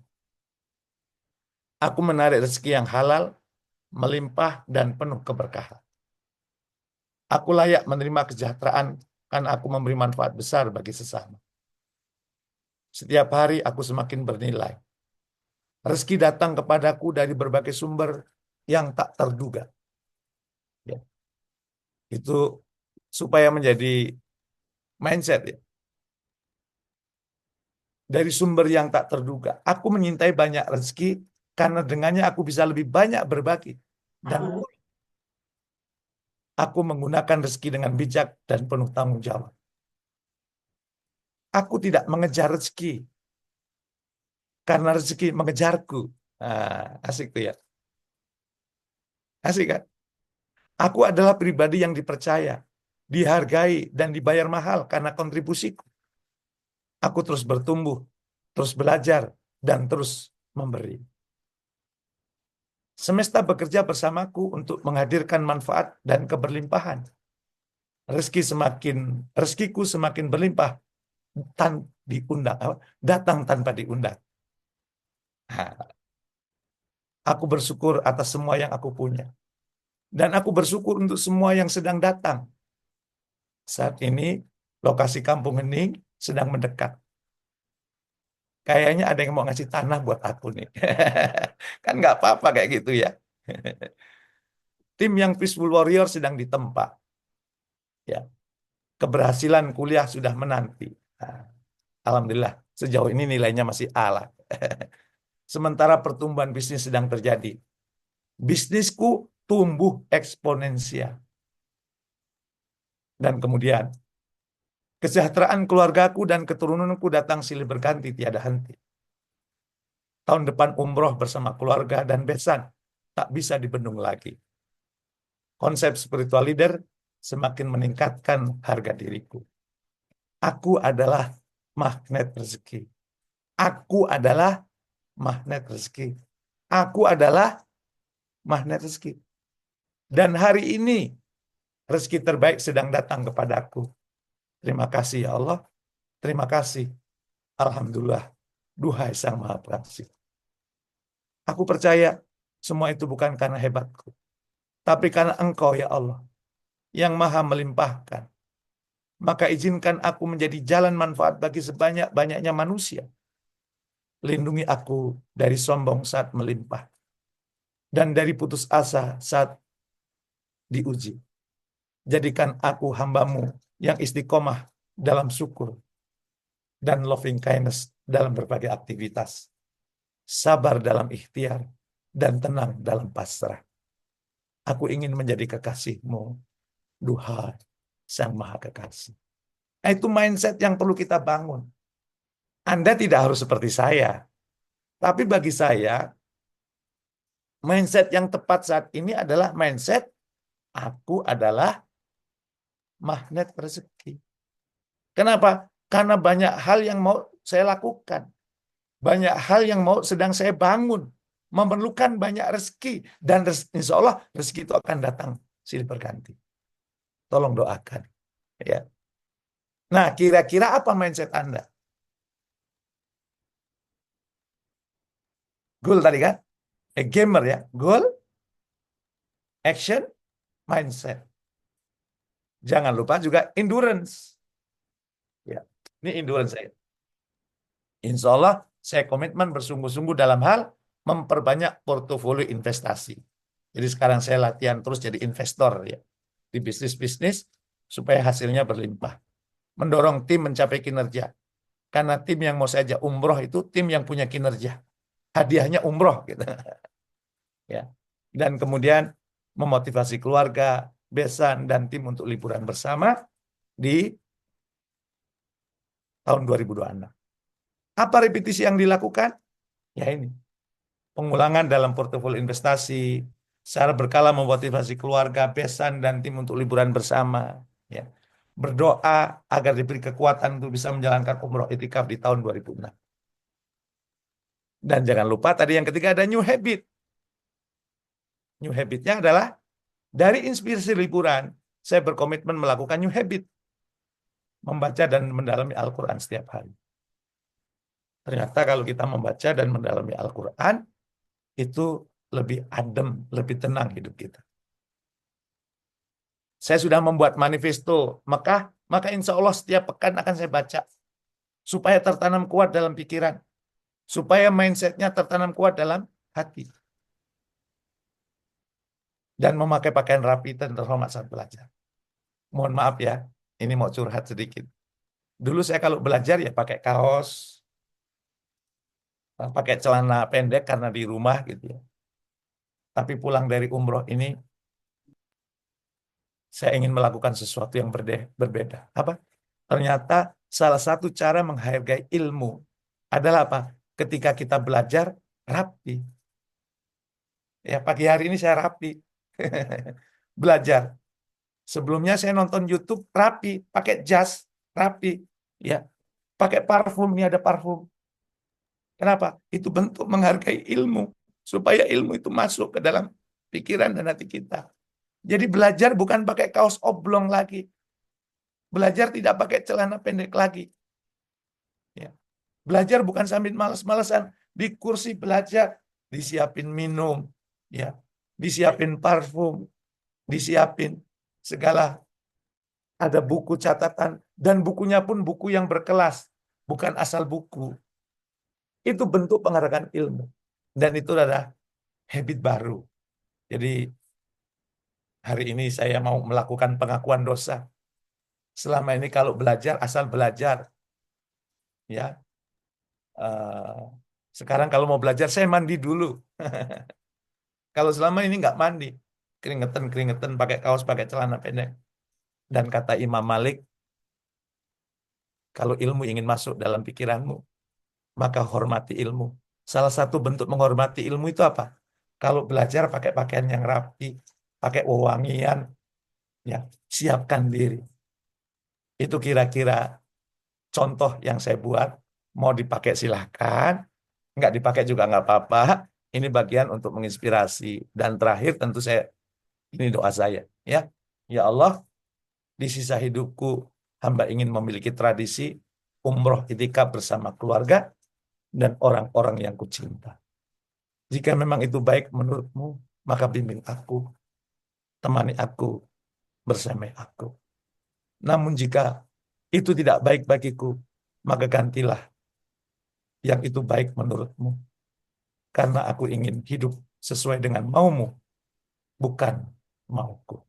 Aku menarik rezeki yang halal, melimpah, dan penuh keberkahan. Aku layak menerima kesejahteraan karena aku memberi manfaat besar bagi sesama. Setiap hari aku semakin bernilai. Rezeki datang kepadaku dari berbagai sumber yang tak terduga. Ya, itu supaya menjadi mindset ya. Dari sumber yang tak terduga. Aku menyintai banyak rezeki karena dengannya aku bisa lebih banyak berbagi. Dan aku menggunakan rezeki dengan bijak dan penuh tanggung jawab. Aku tidak mengejar rezeki karena rezeki mengejarku. Asik tuh ya. Asik kan? Aku adalah pribadi yang dipercaya, dihargai, dan dibayar mahal karena kontribusiku. Aku terus bertumbuh, terus belajar, dan terus memberi. Semesta bekerja bersamaku untuk menghadirkan manfaat dan keberlimpahan. Rezekiku semakin berlimpah tan diundang, datang tanpa diundang. Nah, aku bersyukur atas semua yang aku punya. Dan aku bersyukur untuk semua yang sedang datang. Saat ini, lokasi Kampung Hening sedang mendekat. Kayaknya ada yang mau ngasih tanah buat aku nih. Kan nggak apa-apa kayak gitu ya. Tim yang Peaceful Warrior sedang ditempa. Ya, keberhasilan kuliah sudah menanti. Nah, Alhamdulillah, sejauh ini nilainya masih A lah. Sementara pertumbuhan bisnis sedang terjadi. Bisnisku tumbuh eksponensial. Dan kemudian, kesejahteraan keluargaku dan keturunanku datang silih berganti tiada henti. Tahun depan umroh bersama keluarga dan besan tak bisa dibendung lagi. Konsep spiritual leader semakin meningkatkan harga diriku. Aku adalah magnet rezeki. Aku adalah magnet rezeki. Aku adalah magnet rezeki. Dan hari ini rezeki terbaik sedang datang kepadaku. Terima kasih ya Allah. Terima kasih. Alhamdulillah. Duhai Sang Maha Pengasih. Aku percaya semua itu bukan karena hebatku, tapi karena Engkau ya Allah yang Maha melimpahkan. Maka izinkan aku menjadi jalan manfaat bagi sebanyak-banyaknya manusia. Lindungi aku dari sombong saat melimpah dan dari putus asa saat diuji. Jadikan aku hambamu yang istiqomah dalam syukur dan loving kindness dalam berbagai aktivitas. Sabar dalam ikhtiar dan tenang dalam pasrah. Aku ingin menjadi kekasihmu, duhai Sang Maha Kekasih. Nah, itu mindset yang perlu kita bangun. Anda tidak harus seperti saya, tapi bagi saya, mindset yang tepat saat ini adalah mindset aku adalah magnet rezeki. Kenapa? Karena banyak hal yang mau saya lakukan. Banyak hal yang mau sedang saya bangun. Memerlukan banyak rezeki. Dan insya Allah rezeki itu akan datang silih berganti. Tolong doakan. Ya. Nah, kira-kira apa mindset Anda? Goal tadi kan? Gamer ya. Goal, action, mindset. Jangan lupa juga endurance. Ya. Ini endurance saya. Insya Allah saya komitmen bersungguh-sungguh dalam hal memperbanyak portofolio investasi. Jadi sekarang saya latihan terus jadi investor ya di bisnis-bisnis supaya hasilnya berlimpah. Mendorong tim mencapai kinerja. Karena tim yang mau saya ajak umroh itu tim yang punya kinerja. Hadiahnya umroh gitu. Ya. Dan kemudian memotivasi keluarga, besan dan tim untuk liburan bersama di tahun 2026. Apa repetisi yang dilakukan? Ya ini, pengulangan dalam portofolio investasi, secara berkala memotivasi keluarga, besan, dan tim untuk liburan bersama. Ya. Berdoa agar diberi kekuatan untuk bisa menjalankan umroh itikaf di tahun 2006. Dan jangan lupa tadi yang ketiga ada new habit. New habitnya adalah dari inspirasi liburan, saya berkomitmen melakukan new habit. Membaca dan mendalami Al-Quran setiap hari. Ternyata kalau kita membaca dan mendalami Al-Quran, itu lebih adem, lebih tenang hidup kita. Saya sudah membuat manifesto, maka insya Allah setiap pekan akan saya baca. Supaya tertanam kuat dalam pikiran. Supaya mindsetnya tertanam kuat dalam hati. Dan memakai pakaian rapi dan terhormat saat belajar. Mohon maaf ya, ini mau curhat sedikit. Dulu saya kalau belajar ya pakai kaos, pakai celana pendek karena di rumah gitu ya. Tapi pulang dari umroh ini, saya ingin melakukan sesuatu yang berbeda. Apa? Ternyata salah satu cara menghargai ilmu adalah apa? Ketika kita belajar, rapi. Ya, pagi hari ini saya rapi. Belajar. Sebelumnya saya nonton YouTube rapi, pakai jas, rapi. Ya, pakai parfum, ini ada parfum. Kenapa? Itu bentuk menghargai ilmu. Supaya ilmu itu masuk ke dalam pikiran dan hati kita. Jadi belajar bukan pakai kaos oblong lagi. Belajar tidak pakai celana pendek lagi. Ya. Belajar bukan sambil malas-malasan. Di kursi belajar, disiapin minum, ya, disiapin parfum, disiapin segala, ada buku catatan, dan bukunya pun buku yang berkelas, bukan asal buku. Itu bentuk penghargaan ilmu. Dan itu adalah habit baru. Jadi hari ini saya mau melakukan pengakuan dosa. Selama ini kalau belajar, asal belajar. ya. Eh, Sekarang kalau mau belajar saya mandi dulu. Kalau selama ini nggak mandi, keringetan keringetan, pakai kaos, pakai celana pendek. Dan kata Imam Malik, kalau ilmu ingin masuk dalam pikiranmu, maka hormati ilmu. Salah satu bentuk menghormati ilmu itu apa? Kalau belajar pakai pakaian yang rapi, pakai wewangian, ya, siapkan diri. Itu kira-kira contoh yang saya buat. Mau dipakai silahkan, nggak dipakai juga nggak apa-apa. Ini bagian untuk menginspirasi. Dan terakhir tentu saya, ini doa saya, ya. Ya Allah, di sisa hidupku, hamba ingin memiliki tradisi umroh itikaf bersama keluarga dan orang-orang yang kucinta. Jika memang itu baik menurutmu, maka bimbing aku, temani aku, bersama aku. Namun jika itu tidak baik bagiku, maka gantilah yang itu baik menurutmu. Karena aku ingin hidup sesuai dengan maumu, bukan mauku.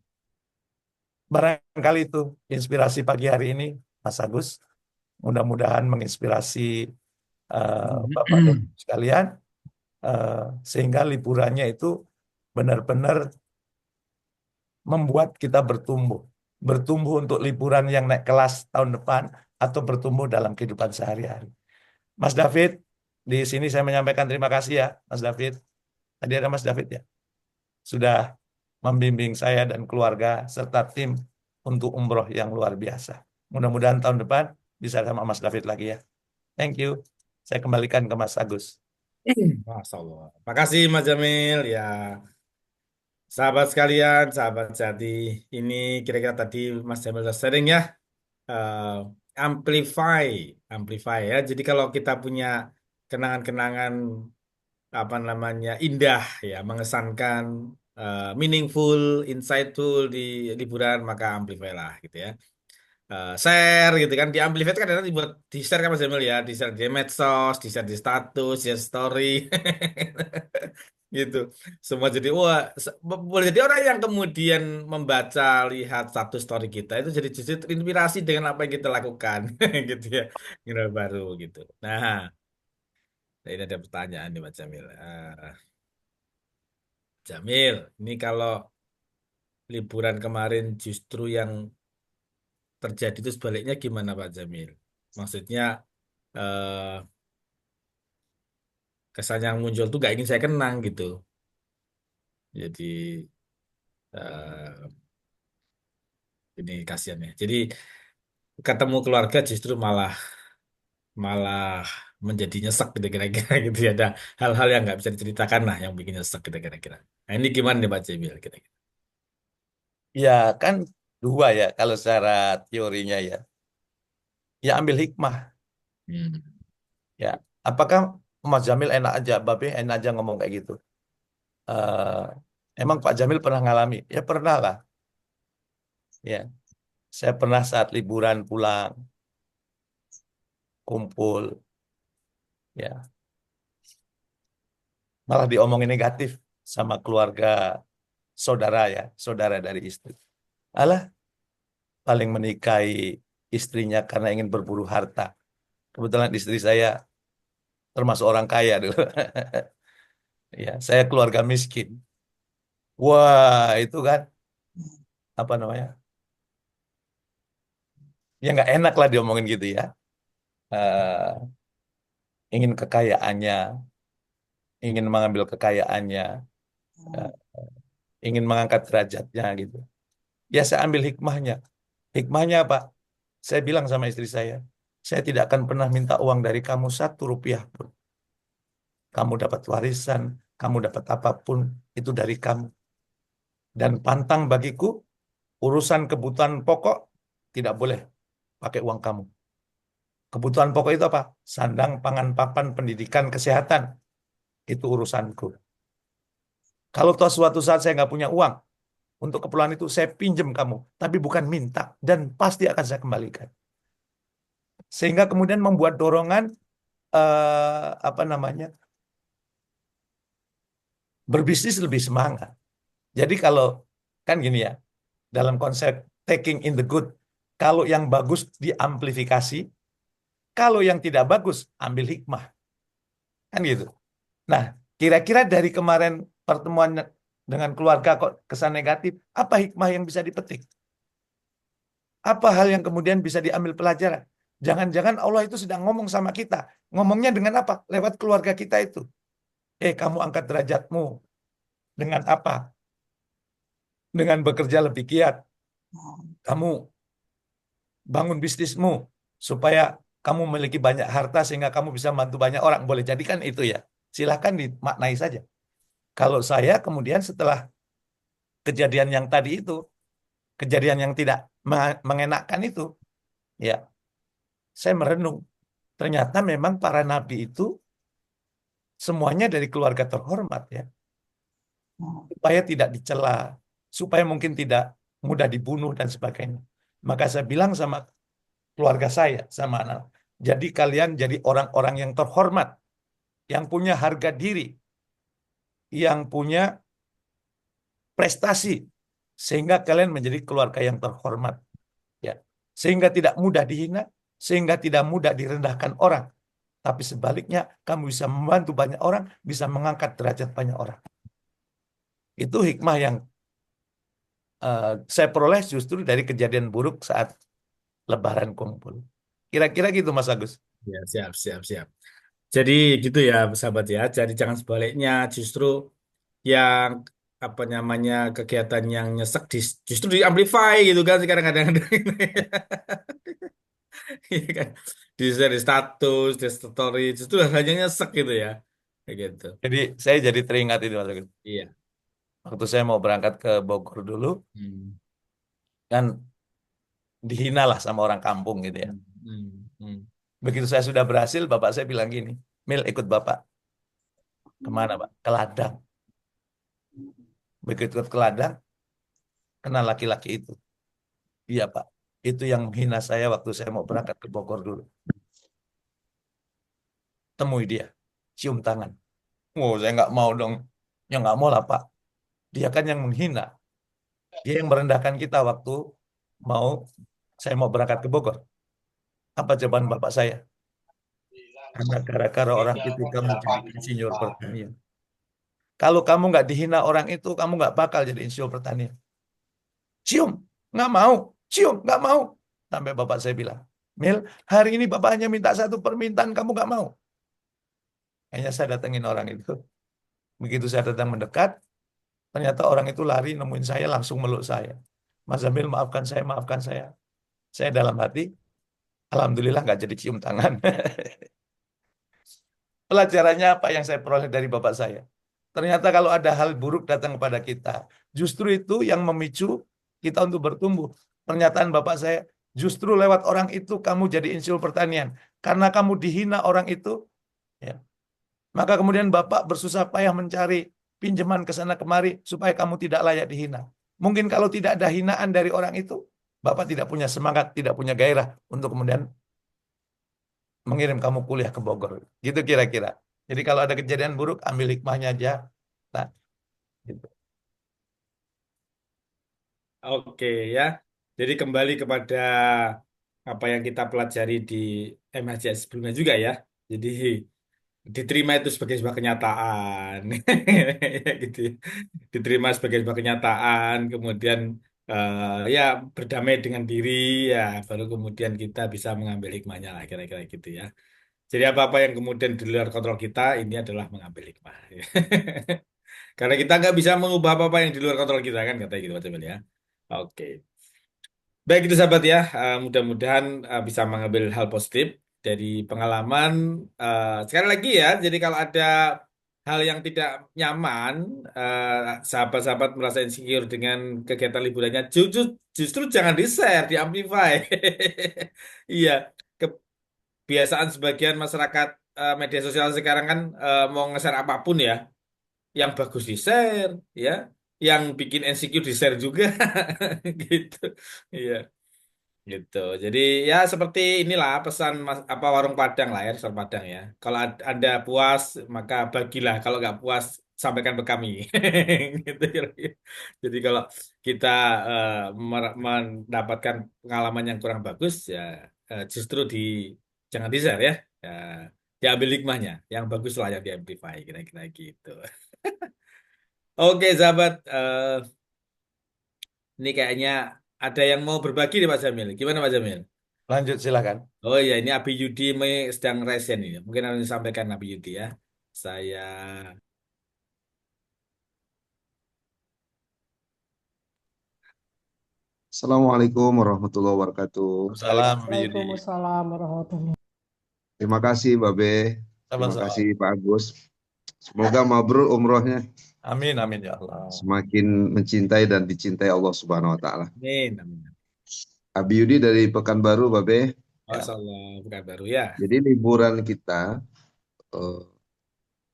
Barangkali itu inspirasi pagi hari ini, Mas Agus. Mudah-mudahan menginspirasi Bapak dan Ibu sekalian, eh, sehingga liburannya itu benar-benar membuat kita bertumbuh. Bertumbuh untuk liburan yang naik kelas tahun depan atau bertumbuh dalam kehidupan sehari-hari. Mas David, di sini saya menyampaikan terima kasih ya, Mas David. Tadi ada Mas David ya, sudah membimbing saya dan keluarga serta tim untuk umroh yang luar biasa. Mudah-mudahan tahun depan bisa sama Mas David lagi ya. Thank you. Saya kembalikan ke Mas Agus. Masya Allah. Makasih Mas Jamil. Ya, sahabat sekalian, sahabat jati. Ini kira-kira tadi Mas Jamil sudah sharing ya. eh, amplify, amplify ya. Jadi kalau kita punya kenangan-kenangan apa namanya indah ya, mengesankan, meaningful, insightful di liburan, maka amplify lah gitu ya. Share gitu kan, di amplify itu kan nanti dibuat di share kan Mas Jamil ya, di share di medsos, di share di status, di story. Gitu semua jadi wah, boleh jadi orang yang kemudian membaca lihat satu story kita itu jadi justru terinspirasi dengan apa yang kita lakukan gitu ya, yang baru gitu. Nah, ini ada pertanyaan nih Mas Jamil. Jamil, ini kalau liburan kemarin justru yang terjadi itu sebaliknya gimana Pak Jamil? Maksudnya eh, kesan yang muncul tuh gak ingin saya kenang gitu. Jadi eh, ini kasihan ya. Jadi ketemu keluarga justru malah malah menjadi nyesek gitu kira-kira gitu ya. Ada hal-hal yang nggak bisa diceritakan lah yang bikin nyesek gitu kira-kira. Nah ini gimana nih Pak Jamil kira-kira? Ya kan dua ya kalau secara teorinya ya. Ya ambil hikmah Hmm. ya. Apakah Mas Jamil enak aja, Babe enak aja ngomong kayak gitu? Emang Pak Jamil pernah ngalami? Ya pernah lah. Ya, saya pernah saat liburan pulang, kumpul, ya malah diomongin negatif sama keluarga saudara ya, saudara dari istri. Alah, paling menikahi istrinya karena ingin berburu harta. Kebetulan istri saya termasuk orang kaya dulu. Ya, saya keluarga miskin. Wah, itu kan apa namanya? Ya nggak enak lah diomongin gitu ya. Eh, Ingin kekayaannya, ingin mengambil kekayaannya, eh, ingin mengangkat derajatnya gitu. Ya saya ambil hikmahnya. Hikmahnya apa? Saya bilang sama istri saya tidak akan pernah minta uang dari kamu 1 rupiah pun. Kamu dapat warisan, kamu dapat apapun, itu dari kamu. Dan pantang bagiku, urusan kebutuhan pokok tidak boleh pakai uang kamu. Kebutuhan pokok itu apa? Sandang, pangan, papan, pendidikan, kesehatan. Itu urusanku. Kalau toh suatu saat saya nggak punya uang, untuk keperluan itu saya pinjam kamu. Tapi bukan minta. Dan pasti akan saya kembalikan. Sehingga kemudian membuat dorongan, apa namanya, berbisnis lebih semangat. Jadi kalau, kan gini ya, dalam konsep taking in the good, kalau yang bagus diamplifikasi, Kalau yang tidak bagus, ambil hikmah. Kan gitu. Nah, kira-kira dari kemarin pertemuan dengan keluarga kok kesan negatif, apa hikmah yang bisa dipetik? Apa hal yang kemudian bisa diambil pelajaran? Jangan-jangan Allah itu sedang ngomong sama kita. Ngomongnya dengan apa? Lewat keluarga kita itu. Kamu angkat derajatmu. Dengan apa? Dengan bekerja lebih giat. Kamu bangun bisnismu supaya kamu memiliki banyak harta sehingga kamu bisa membantu banyak orang. Boleh jadikan itu ya. Silahkan dimaknai saja. Kalau saya kemudian setelah kejadian yang tadi itu, kejadian yang tidak mengenakkan itu, ya saya merenung. Ternyata memang para nabi itu semuanya dari keluarga terhormat ya. Supaya tidak dicela, supaya mungkin tidak mudah dibunuh dan sebagainya. Maka saya bilang sama keluarga saya, sama anak, jadi kalian jadi orang-orang yang terhormat, yang punya harga diri, yang punya prestasi, sehingga kalian menjadi keluarga yang terhormat, ya. Sehingga tidak mudah dihina, sehingga tidak mudah direndahkan orang, tapi sebaliknya kamu bisa membantu banyak orang, bisa mengangkat derajat banyak orang. Itu hikmah yang saya peroleh justru dari kejadian buruk saat Lebaran kumpul. Kira-kira gitu Mas Agus. Ya, siap, siap, siap. Jadi gitu ya, sahabat ya. Jadi jangan sebaliknya, justru yang apa namanya kegiatan yang nyesek justru di amplify gitu kan sekarang kadang-kadang. Iya kan? Di share di status, di story, justru hanya nyesek gitu ya. Kayak gitu. Jadi saya jadi teringat itu Mas Agus. Iya. Waktu saya mau berangkat ke Bogor dulu, Hmm. kan dihina lah sama orang kampung gitu ya. Hmm. Hmm. Hmm. Begitu saya sudah berhasil, bapak saya bilang gini, Mil ikut bapak. Kemana Pak? Ke ladang. Begitu ikut ke ladang, kenal laki-laki itu. Iya Pak, itu yang menghina saya waktu saya mau berangkat ke Bogor dulu. Temui dia, cium tangan. Oh, saya nggak mau dong. Ya nggak mau lah Pak. Dia kan yang menghina. Dia yang merendahkan kita waktu mau saya mau berangkat ke Bogor. Apa jawaban bapak saya? Karena gara-gara orang itu kamu jadi insinyur pertanian. Kalau kamu nggak dihina orang itu, kamu nggak bakal jadi insinyur pertanian. Cium, nggak mau. Cium, nggak mau. Sampai bapak saya bilang, Mil, hari ini bapak hanya minta satu permintaan, kamu nggak mau. Hanya saya datengin orang itu. Begitu saya datang mendekat, ternyata orang itu lari nemuin saya langsung meluk saya. Mas Zamil, maafkan saya, maafkan saya. Saya dalam hati, alhamdulillah nggak jadi cium tangan. Pelajarannya apa yang saya peroleh dari bapak saya? Ternyata kalau ada hal buruk datang kepada kita, justru itu yang memicu kita untuk bertumbuh. Pernyataan bapak saya, justru lewat orang itu kamu jadi insinyur pertanian. Karena kamu dihina orang itu, ya, maka kemudian bapak bersusah payah mencari pinjaman ke sana kemari supaya kamu tidak layak dihina. Mungkin kalau tidak ada hinaan dari orang itu, bapak tidak punya semangat, tidak punya gairah untuk kemudian mengirim kamu kuliah ke Bogor. Gitu kira-kira. Jadi kalau ada kejadian buruk, ambil hikmahnya aja. Nah, gitu. Oke ya. Jadi kembali kepada apa yang kita pelajari di MHCS sebelumnya juga ya. Jadi diterima itu sebagai sebuah kenyataan. Ya, gitu ya. Diterima sebagai sebuah kenyataan, kemudian ya berdamai dengan diri ya, baru kemudian kita bisa mengambil hikmahnya lah kira-kira gitu ya. Jadi apa-apa yang kemudian di luar kontrol kita ini adalah mengambil hikmah. Karena kita nggak bisa mengubah apa-apa yang di luar kontrol kita kan kata gitu Pak Jamil ya. Oke. Baik itu sahabat ya, mudah-mudahan bisa mengambil hal positif dari pengalaman. Sekali lagi ya, jadi kalau ada hal yang tidak nyaman, sahabat-sahabat merasa insecure dengan kegiatan liburannya, justru jangan di-share, di-amplify. Iya, kebiasaan sebagian masyarakat media sosial sekarang kan mau nge-share apapun ya, yang bagus di-share, ya, yang bikin insecure di-share juga, gitu. Iya. Gitu. Jadi ya seperti inilah pesan mas, apa warung Padang lah ya, restoran Padang ya. Kalau Anda puas maka bagilah, kalau nggak puas sampaikan ke kami. Gitu kira-kira. Jadi kalau kita mendapatkan pengalaman yang kurang bagus ya justru jangan di-share ya. Ya, diambil hikmahnya. Yang bagus lah yang di-amplify, kira-kira gitu. Oke, sahabat. Ini kayaknya ada yang mau berbagi nih Pak Jamil. Gimana Pak Jamil? Lanjut silakan. Oh iya, ini Abi Yudi sedang resen ini. Mungkin harus disampaikan Abi Yudi ya. Saya Assalamualaikum warahmatullahi wabarakatuh. balik. Salam, Bi Yudi. Waalaikumsalam warahmatullahi. Terima kasih Babe, terima Sama-sama. kasih Pak Agus. Semoga mabrur umrohnya, Amin, amin ya Allah. semakin mencintai dan dicintai Allah Subhanahu wa taala. Amin, amin. Abi Yudi dari Pekanbaru Babe. Ya. Masya Allah, bukan baru ya. Jadi liburan kita eh,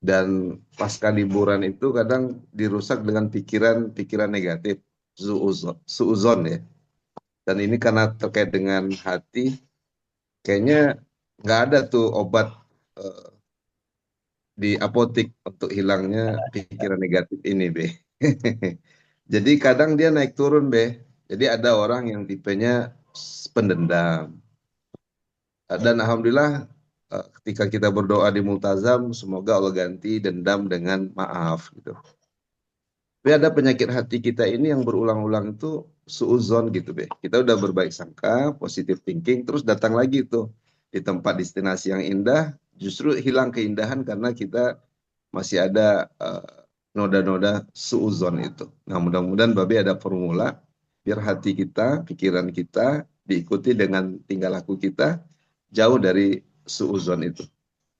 dan pasca liburan itu kadang dirusak dengan pikiran-pikiran negatif, suuzon ya. Dan ini karena terkait dengan hati, kayaknya nggak ada tuh obat eh, di apotik untuk hilangnya pikiran negatif ini, Be. Jadi kadang dia naik turun, Be. Jadi ada orang yang tipenya pendendam. Dan alhamdulillah ketika kita berdoa di multazam, semoga Allah ganti dendam dengan maaf gitu. Tapi ada penyakit hati kita ini yang berulang-ulang itu suuzon gitu, Be. Kita udah berbaik sangka, positive thinking, terus datang lagi tuh di tempat destinasi yang indah, justru hilang keindahan karena kita masih ada noda-noda suuzon itu. Nah, mudah-mudahan Babe ada formula biar hati kita, pikiran kita diikuti dengan tingkah laku kita jauh dari suuzon itu.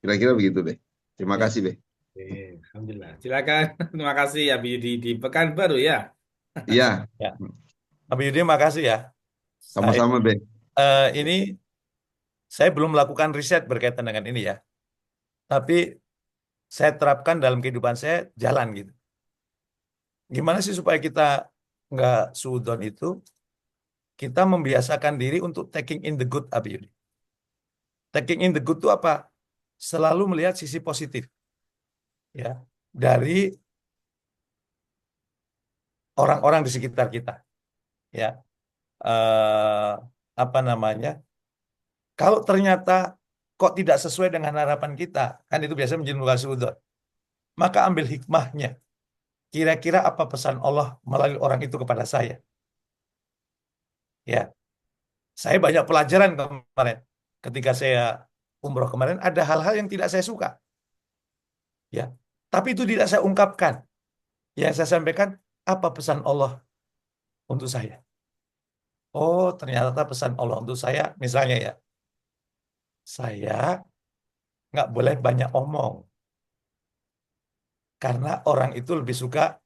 Kira-kira begitu, Be. Terima Ya, kasih, Be. Oke, Alhamdulillah. Silakan. Terima kasih Abi Yudi di Pekanbaru ya. Iya, ya. Abi Yudi, makasih ya. Saya, sama-sama, Be. ini saya belum melakukan riset berkaitan dengan ini ya. Tapi saya terapkan dalam kehidupan saya jalan gitu. Gimana sih supaya kita nggak suudon itu? Kita membiasakan diri untuk taking in the good, Abi Yudi. Taking in the good itu apa? Selalu melihat sisi positif ya dari orang-orang di sekitar kita ya. eh, Apa namanya? Kalau ternyata kok tidak sesuai dengan harapan kita, kan itu biasanya menjadi suudzon. Maka ambil hikmahnya. Kira-kira apa pesan Allah melalui orang itu kepada saya? Ya, saya banyak pelajaran kemarin. Ketika saya umroh kemarin, ada hal-hal yang tidak saya suka. Ya, tapi itu tidak saya ungkapkan. Yang saya sampaikan, apa pesan Allah untuk saya? Oh, ternyata pesan Allah untuk saya, misalnya ya, saya nggak boleh banyak omong. Karena orang itu lebih suka,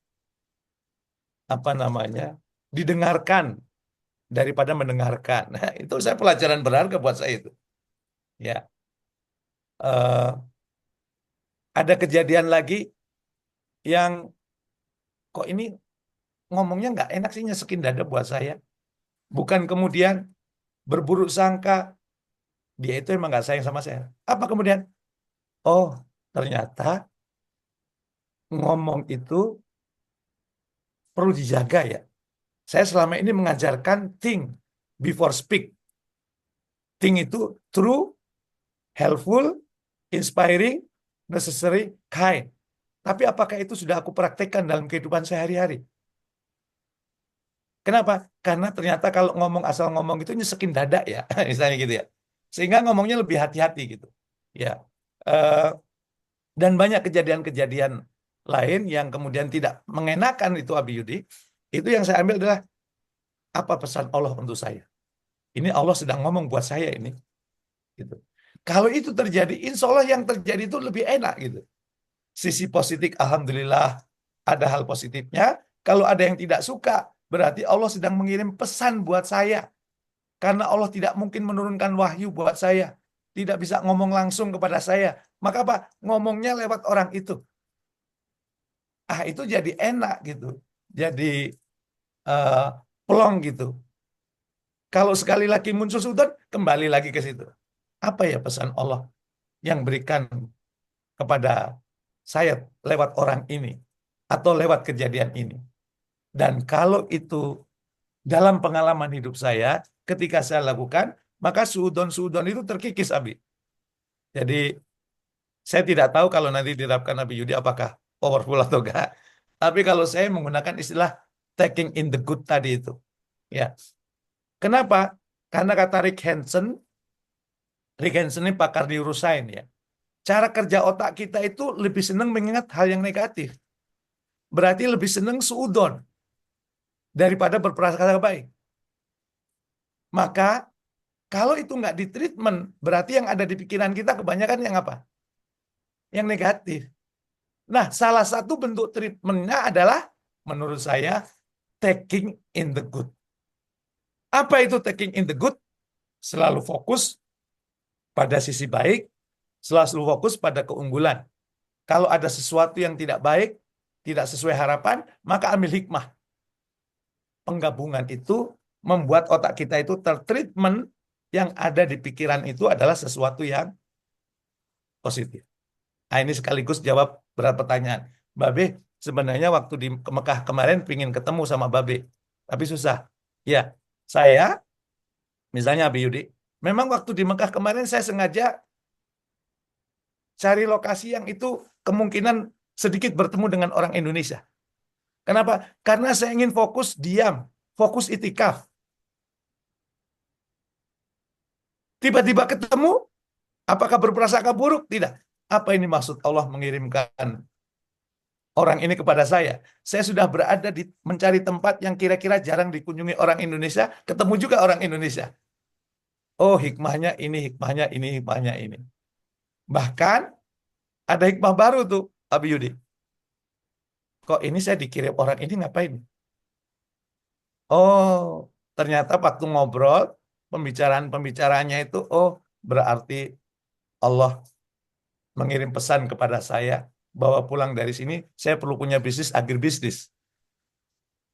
apa namanya, didengarkan daripada mendengarkan. Nah, itu saya pelajaran berharga buat saya itu. Ya, Eh, ada kejadian lagi yang kok ini ngomongnya nggak enak sih, nyesekin dada buat saya. Bukan kemudian berburuk sangka, dia itu emang nggak sayang sama saya. Apa kemudian? Oh, ternyata ngomong itu perlu dijaga ya. Saya selama ini mengajarkan think before speak. Think itu true, helpful, inspiring, necessary, kind. Tapi apakah itu sudah aku praktekkan dalam kehidupan sehari-hari? Kenapa? Karena ternyata kalau ngomong asal ngomong itu nyesekin dada ya, misalnya gitu ya. Sehingga ngomongnya lebih hati-hati gitu. Ya. Eh, dan banyak kejadian-kejadian lain yang kemudian tidak mengenakan itu, Abi Yudi. Itu yang saya ambil adalah apa pesan Allah untuk saya. Ini Allah sedang ngomong buat saya ini. Gitu. Kalau itu terjadi, insya Allah yang terjadi itu lebih enak gitu. Sisi positif, alhamdulillah, ada hal positifnya. Kalau ada yang tidak suka, berarti Allah sedang mengirim pesan buat saya. Karena Allah tidak mungkin menurunkan wahyu buat saya. Tidak bisa ngomong langsung kepada saya. Maka apa? Ngomongnya lewat orang itu. Ah, itu jadi enak gitu. Jadi eh, plong gitu. Kalau sekali lagi muncul sudut, kembali lagi ke situ. Apa ya pesan Allah yang berikan kepada saya lewat orang ini atau lewat kejadian ini? Dan kalau itu dalam pengalaman hidup saya, ketika saya lakukan, maka suudon-suudon itu terkikis, Abi. Jadi saya tidak tahu kalau nanti diterapkan Nabi Yudi apakah powerful atau enggak. Tapi kalau saya menggunakan istilah taking in the good tadi itu. Ya. Kenapa? Karena kata Rick Hanson ini pakar neuroscience ya. Cara kerja otak kita itu lebih senang mengingat hal yang negatif. Berarti lebih senang suudon daripada berprasangka baik. Maka kalau itu nggak ditreatment, berarti yang ada di pikiran kita kebanyakan yang apa? Yang negatif. Nah, salah satu bentuk treatmentnya adalah menurut saya taking in the good. Apa itu taking in the good? Selalu fokus pada sisi baik, selalu fokus pada keunggulan. Kalau ada sesuatu yang tidak baik, tidak sesuai harapan, maka ambil hikmah. Penggabungan itu membuat otak kita itu tertreatment yang ada di pikiran itu adalah sesuatu yang positif. Nah, ini sekaligus jawab beberapa pertanyaan. Babe, sebenarnya waktu di Mekah kemarin pingin ketemu sama Babe, tapi susah. Ya, saya, misalnya Abi Yudi, memang waktu di Mekah kemarin saya sengaja cari lokasi yang itu kemungkinan sedikit bertemu dengan orang Indonesia. Kenapa? Karena saya ingin fokus diam, fokus itikaf. Tiba-tiba ketemu, apakah berprasangka buruk? Tidak. Apa ini maksud Allah mengirimkan orang ini kepada saya? Saya sudah berada di mencari tempat yang kira-kira jarang dikunjungi orang Indonesia, ketemu juga orang Indonesia. Oh, hikmahnya ini, hikmahnya ini, hikmahnya ini. Bahkan ada hikmah baru tuh, Abi Yudi. Kok ini saya dikirim orang ini ngapain? Oh, ternyata waktu ngobrol, pembicaraan-pembicaraannya itu, oh, berarti Allah mengirim pesan kepada saya bahwa pulang dari sini saya perlu punya bisnis agribisnis.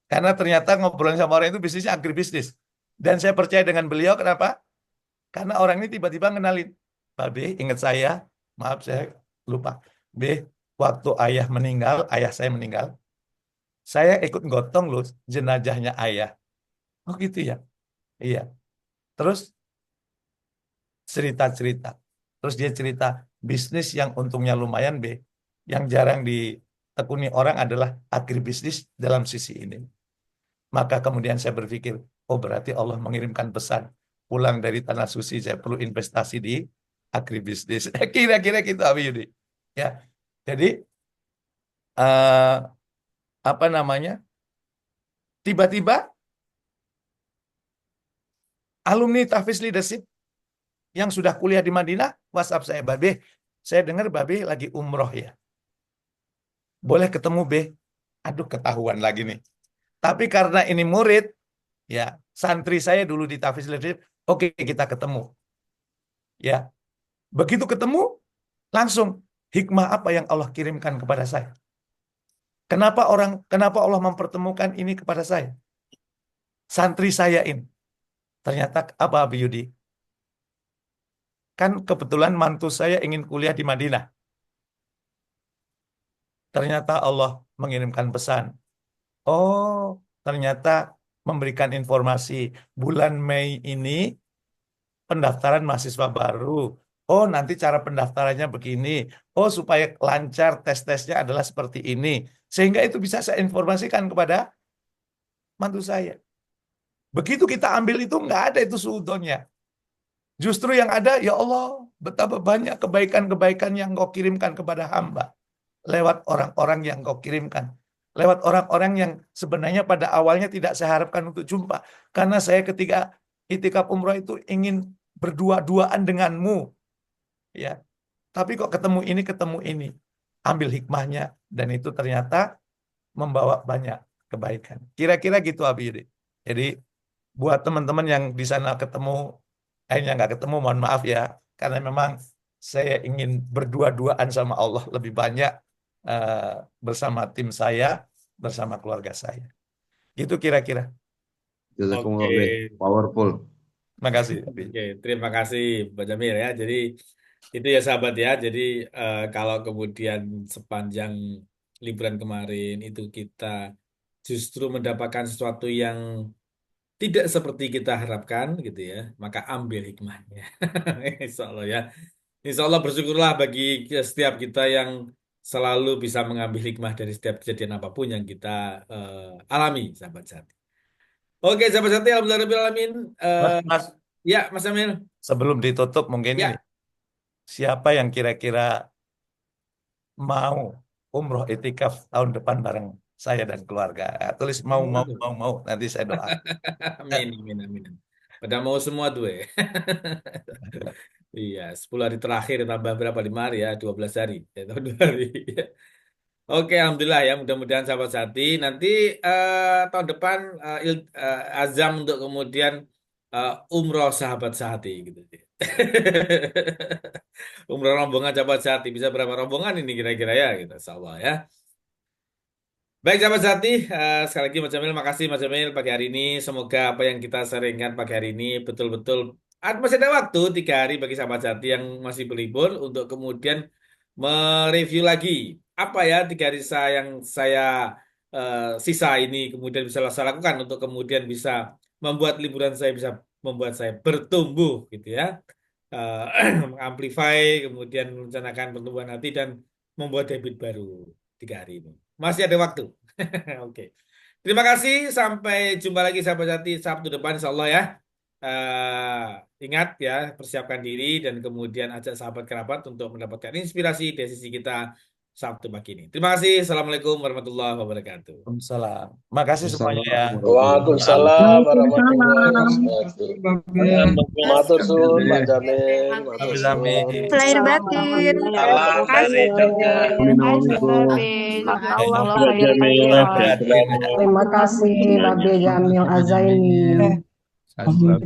Karena ternyata ngobrol sama orang itu bisnisnya agribisnis. Dan saya percaya dengan beliau, kenapa? Karena orang ini tiba-tiba ngenalin, Pak B, ingat saya, maaf saya lupa. B, waktu ayah saya meninggal, saya ikut gotong loh jenazahnya ayah. Oh gitu ya? Iya. Terus cerita-cerita. Terus dia cerita bisnis yang untungnya lumayan B. Yang jarang ditekuni orang adalah agribisnis dalam sisi ini. Maka kemudian saya berpikir, oh berarti Allah mengirimkan pesan. Pulang dari tanah suci saya perlu investasi di agribisnis. Kira-kira gitu Abi Yudi. Ya. Jadi eh, apa namanya? Tiba-tiba alumni Tahfiz Leadership yang sudah kuliah di Madinah WhatsApp saya, Babe, saya dengar Babe lagi umroh ya. Boleh ketemu B? Aduh ketahuan lagi nih. Tapi karena ini murid, ya santri saya dulu di Tahfiz Leadership, oke kita ketemu. Ya, begitu ketemu langsung hikmah apa yang Allah kirimkan kepada saya? Kenapa Allah mempertemukan ini kepada saya? Santri saya ini. Ternyata apa Abi Yudi? Kan kebetulan mantu saya ingin kuliah di Madinah. Ternyata Allah mengirimkan pesan. Oh, ternyata memberikan informasi bulan Mei ini pendaftaran mahasiswa baru. Oh, nanti cara pendaftarannya begini. Oh, supaya lancar tes-tesnya adalah seperti ini. Sehingga itu bisa saya informasikan kepada mantu saya. Begitu kita ambil itu, nggak ada itu suudonnya. Justru yang ada, ya Allah, betapa banyak kebaikan-kebaikan yang Kau kirimkan kepada hamba. Lewat orang-orang yang Kau kirimkan. Lewat orang-orang yang sebenarnya pada awalnya tidak saya harapkan untuk jumpa. Karena saya ketika itikaf umroh itu ingin berdua-duaan denganmu. Ya, tapi kok ketemu ini. Ambil hikmahnya. Dan itu ternyata membawa banyak kebaikan. Kira-kira gitu Abi Yudi. Jadi buat teman-teman yang di sana ketemu, akhirnya nggak ketemu, mohon maaf ya. Karena memang saya ingin berdua-duaan sama Allah lebih banyak eh, bersama tim saya, bersama keluarga saya. Gitu kira-kira. Oke, Jazakumullah be. Powerful. Terima kasih. oke, terima kasih Pak Jamil ya. Jadi itu ya sahabat ya. Jadi kalau kemudian sepanjang liburan kemarin itu kita justru mendapatkan sesuatu yang tidak seperti kita harapkan gitu ya, maka ambil hikmahnya. Insya Allah ya. Insya Allah bersyukurlah bagi setiap kita yang selalu bisa mengambil hikmah dari setiap kejadian apapun yang kita alami, sahabat Sati. Oke, sahabat Sati, alhamdulillah. Mas, Mas, Ya, Mas Amil. sebelum ditutup mungkin ini, Ya, siapa yang kira-kira mau umroh itikaf tahun depan bareng saya dan keluarga? Tulis mau, mau, waduh. mau, mau. Nanti saya doa. Amin, amin, amin. Pada mau semua tuh ya. Iya, 10 hari terakhir tambah berapa? 5 hari ya, 12 hari. Ya, tambah 2 hari. Oke, alhamdulillah ya. Mudah-mudahan sahabat Sati nanti tahun depan azam untuk kemudian umroh sahabat Sati gitu. Umroh rombongan sahabat Sati bisa berapa rombongan ini kira-kira ya gitu, insya Allah ya. Baik, sahabat Sati, sekali lagi Mas Jamil, makasih Mas Jamil pagi hari ini. Semoga apa yang kita sharingkan pagi hari ini betul-betul masih ada waktu 3 hari bagi sahabat Sati yang masih berlibur untuk kemudian mereview lagi apa ya 3 hari yang saya sisa ini kemudian bisa saya lakukan untuk kemudian bisa membuat liburan saya bisa membuat saya bertumbuh gitu ya. Mengamplify, kemudian merencanakan pertumbuhan hati dan membuat habit baru 3 hari ini. Masih ada waktu. Oke. Terima kasih. Sampai jumpa lagi sahabat Jati Sabtu depan insya Allah ya. Ingat ya, persiapkan diri dan kemudian ajak sahabat kerabat untuk mendapatkan inspirasi dari sisi kita Sabtu pagi ini. Terima kasih. Assalamualaikum warahmatullahi wabarakatuh. Waalaikumsalam. Makasih semuanya ya. Assalamualaikum warahmatullahi Maaf. wabarakatuh. Waalaikumsalam warahmatullahi Waalaikumsalam. wabarakatuh. Ya, Matur suwun Pak Alhamdulillah. Jamil, matur Wabillahi. suwun. Lahir Assalamualaikum batin. Salam Terima dari kasih. Jogja. Amin, amin, Terima Bu. kasih. Jazakallah Ya, khairan Jamil. kasiran. Terima kasih Babe Jamil Azaini. Syukran.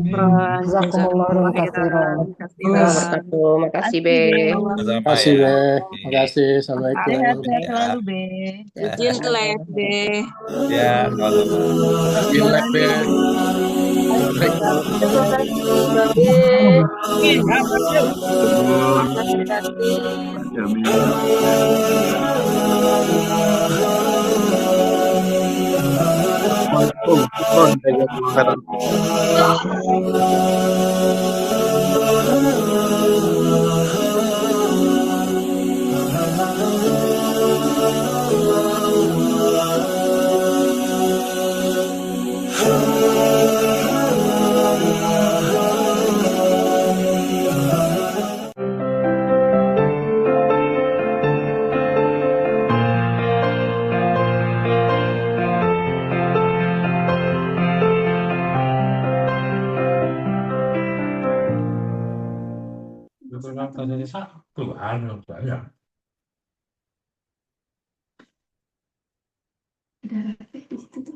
Jazakumullah khairan. Wabarakatuh. Makasih, Be. Sama Makasih, ya. Be. Makasih. Assalamualaikum. Sehat-sehat Ya. selalu, Be. Izin ke live, Be. Ya, sama-sama. Gila, Be. Terima kasih, Babe. Makasih, Tati. Jamil. Betul, kan tadi satu, anu, banyak.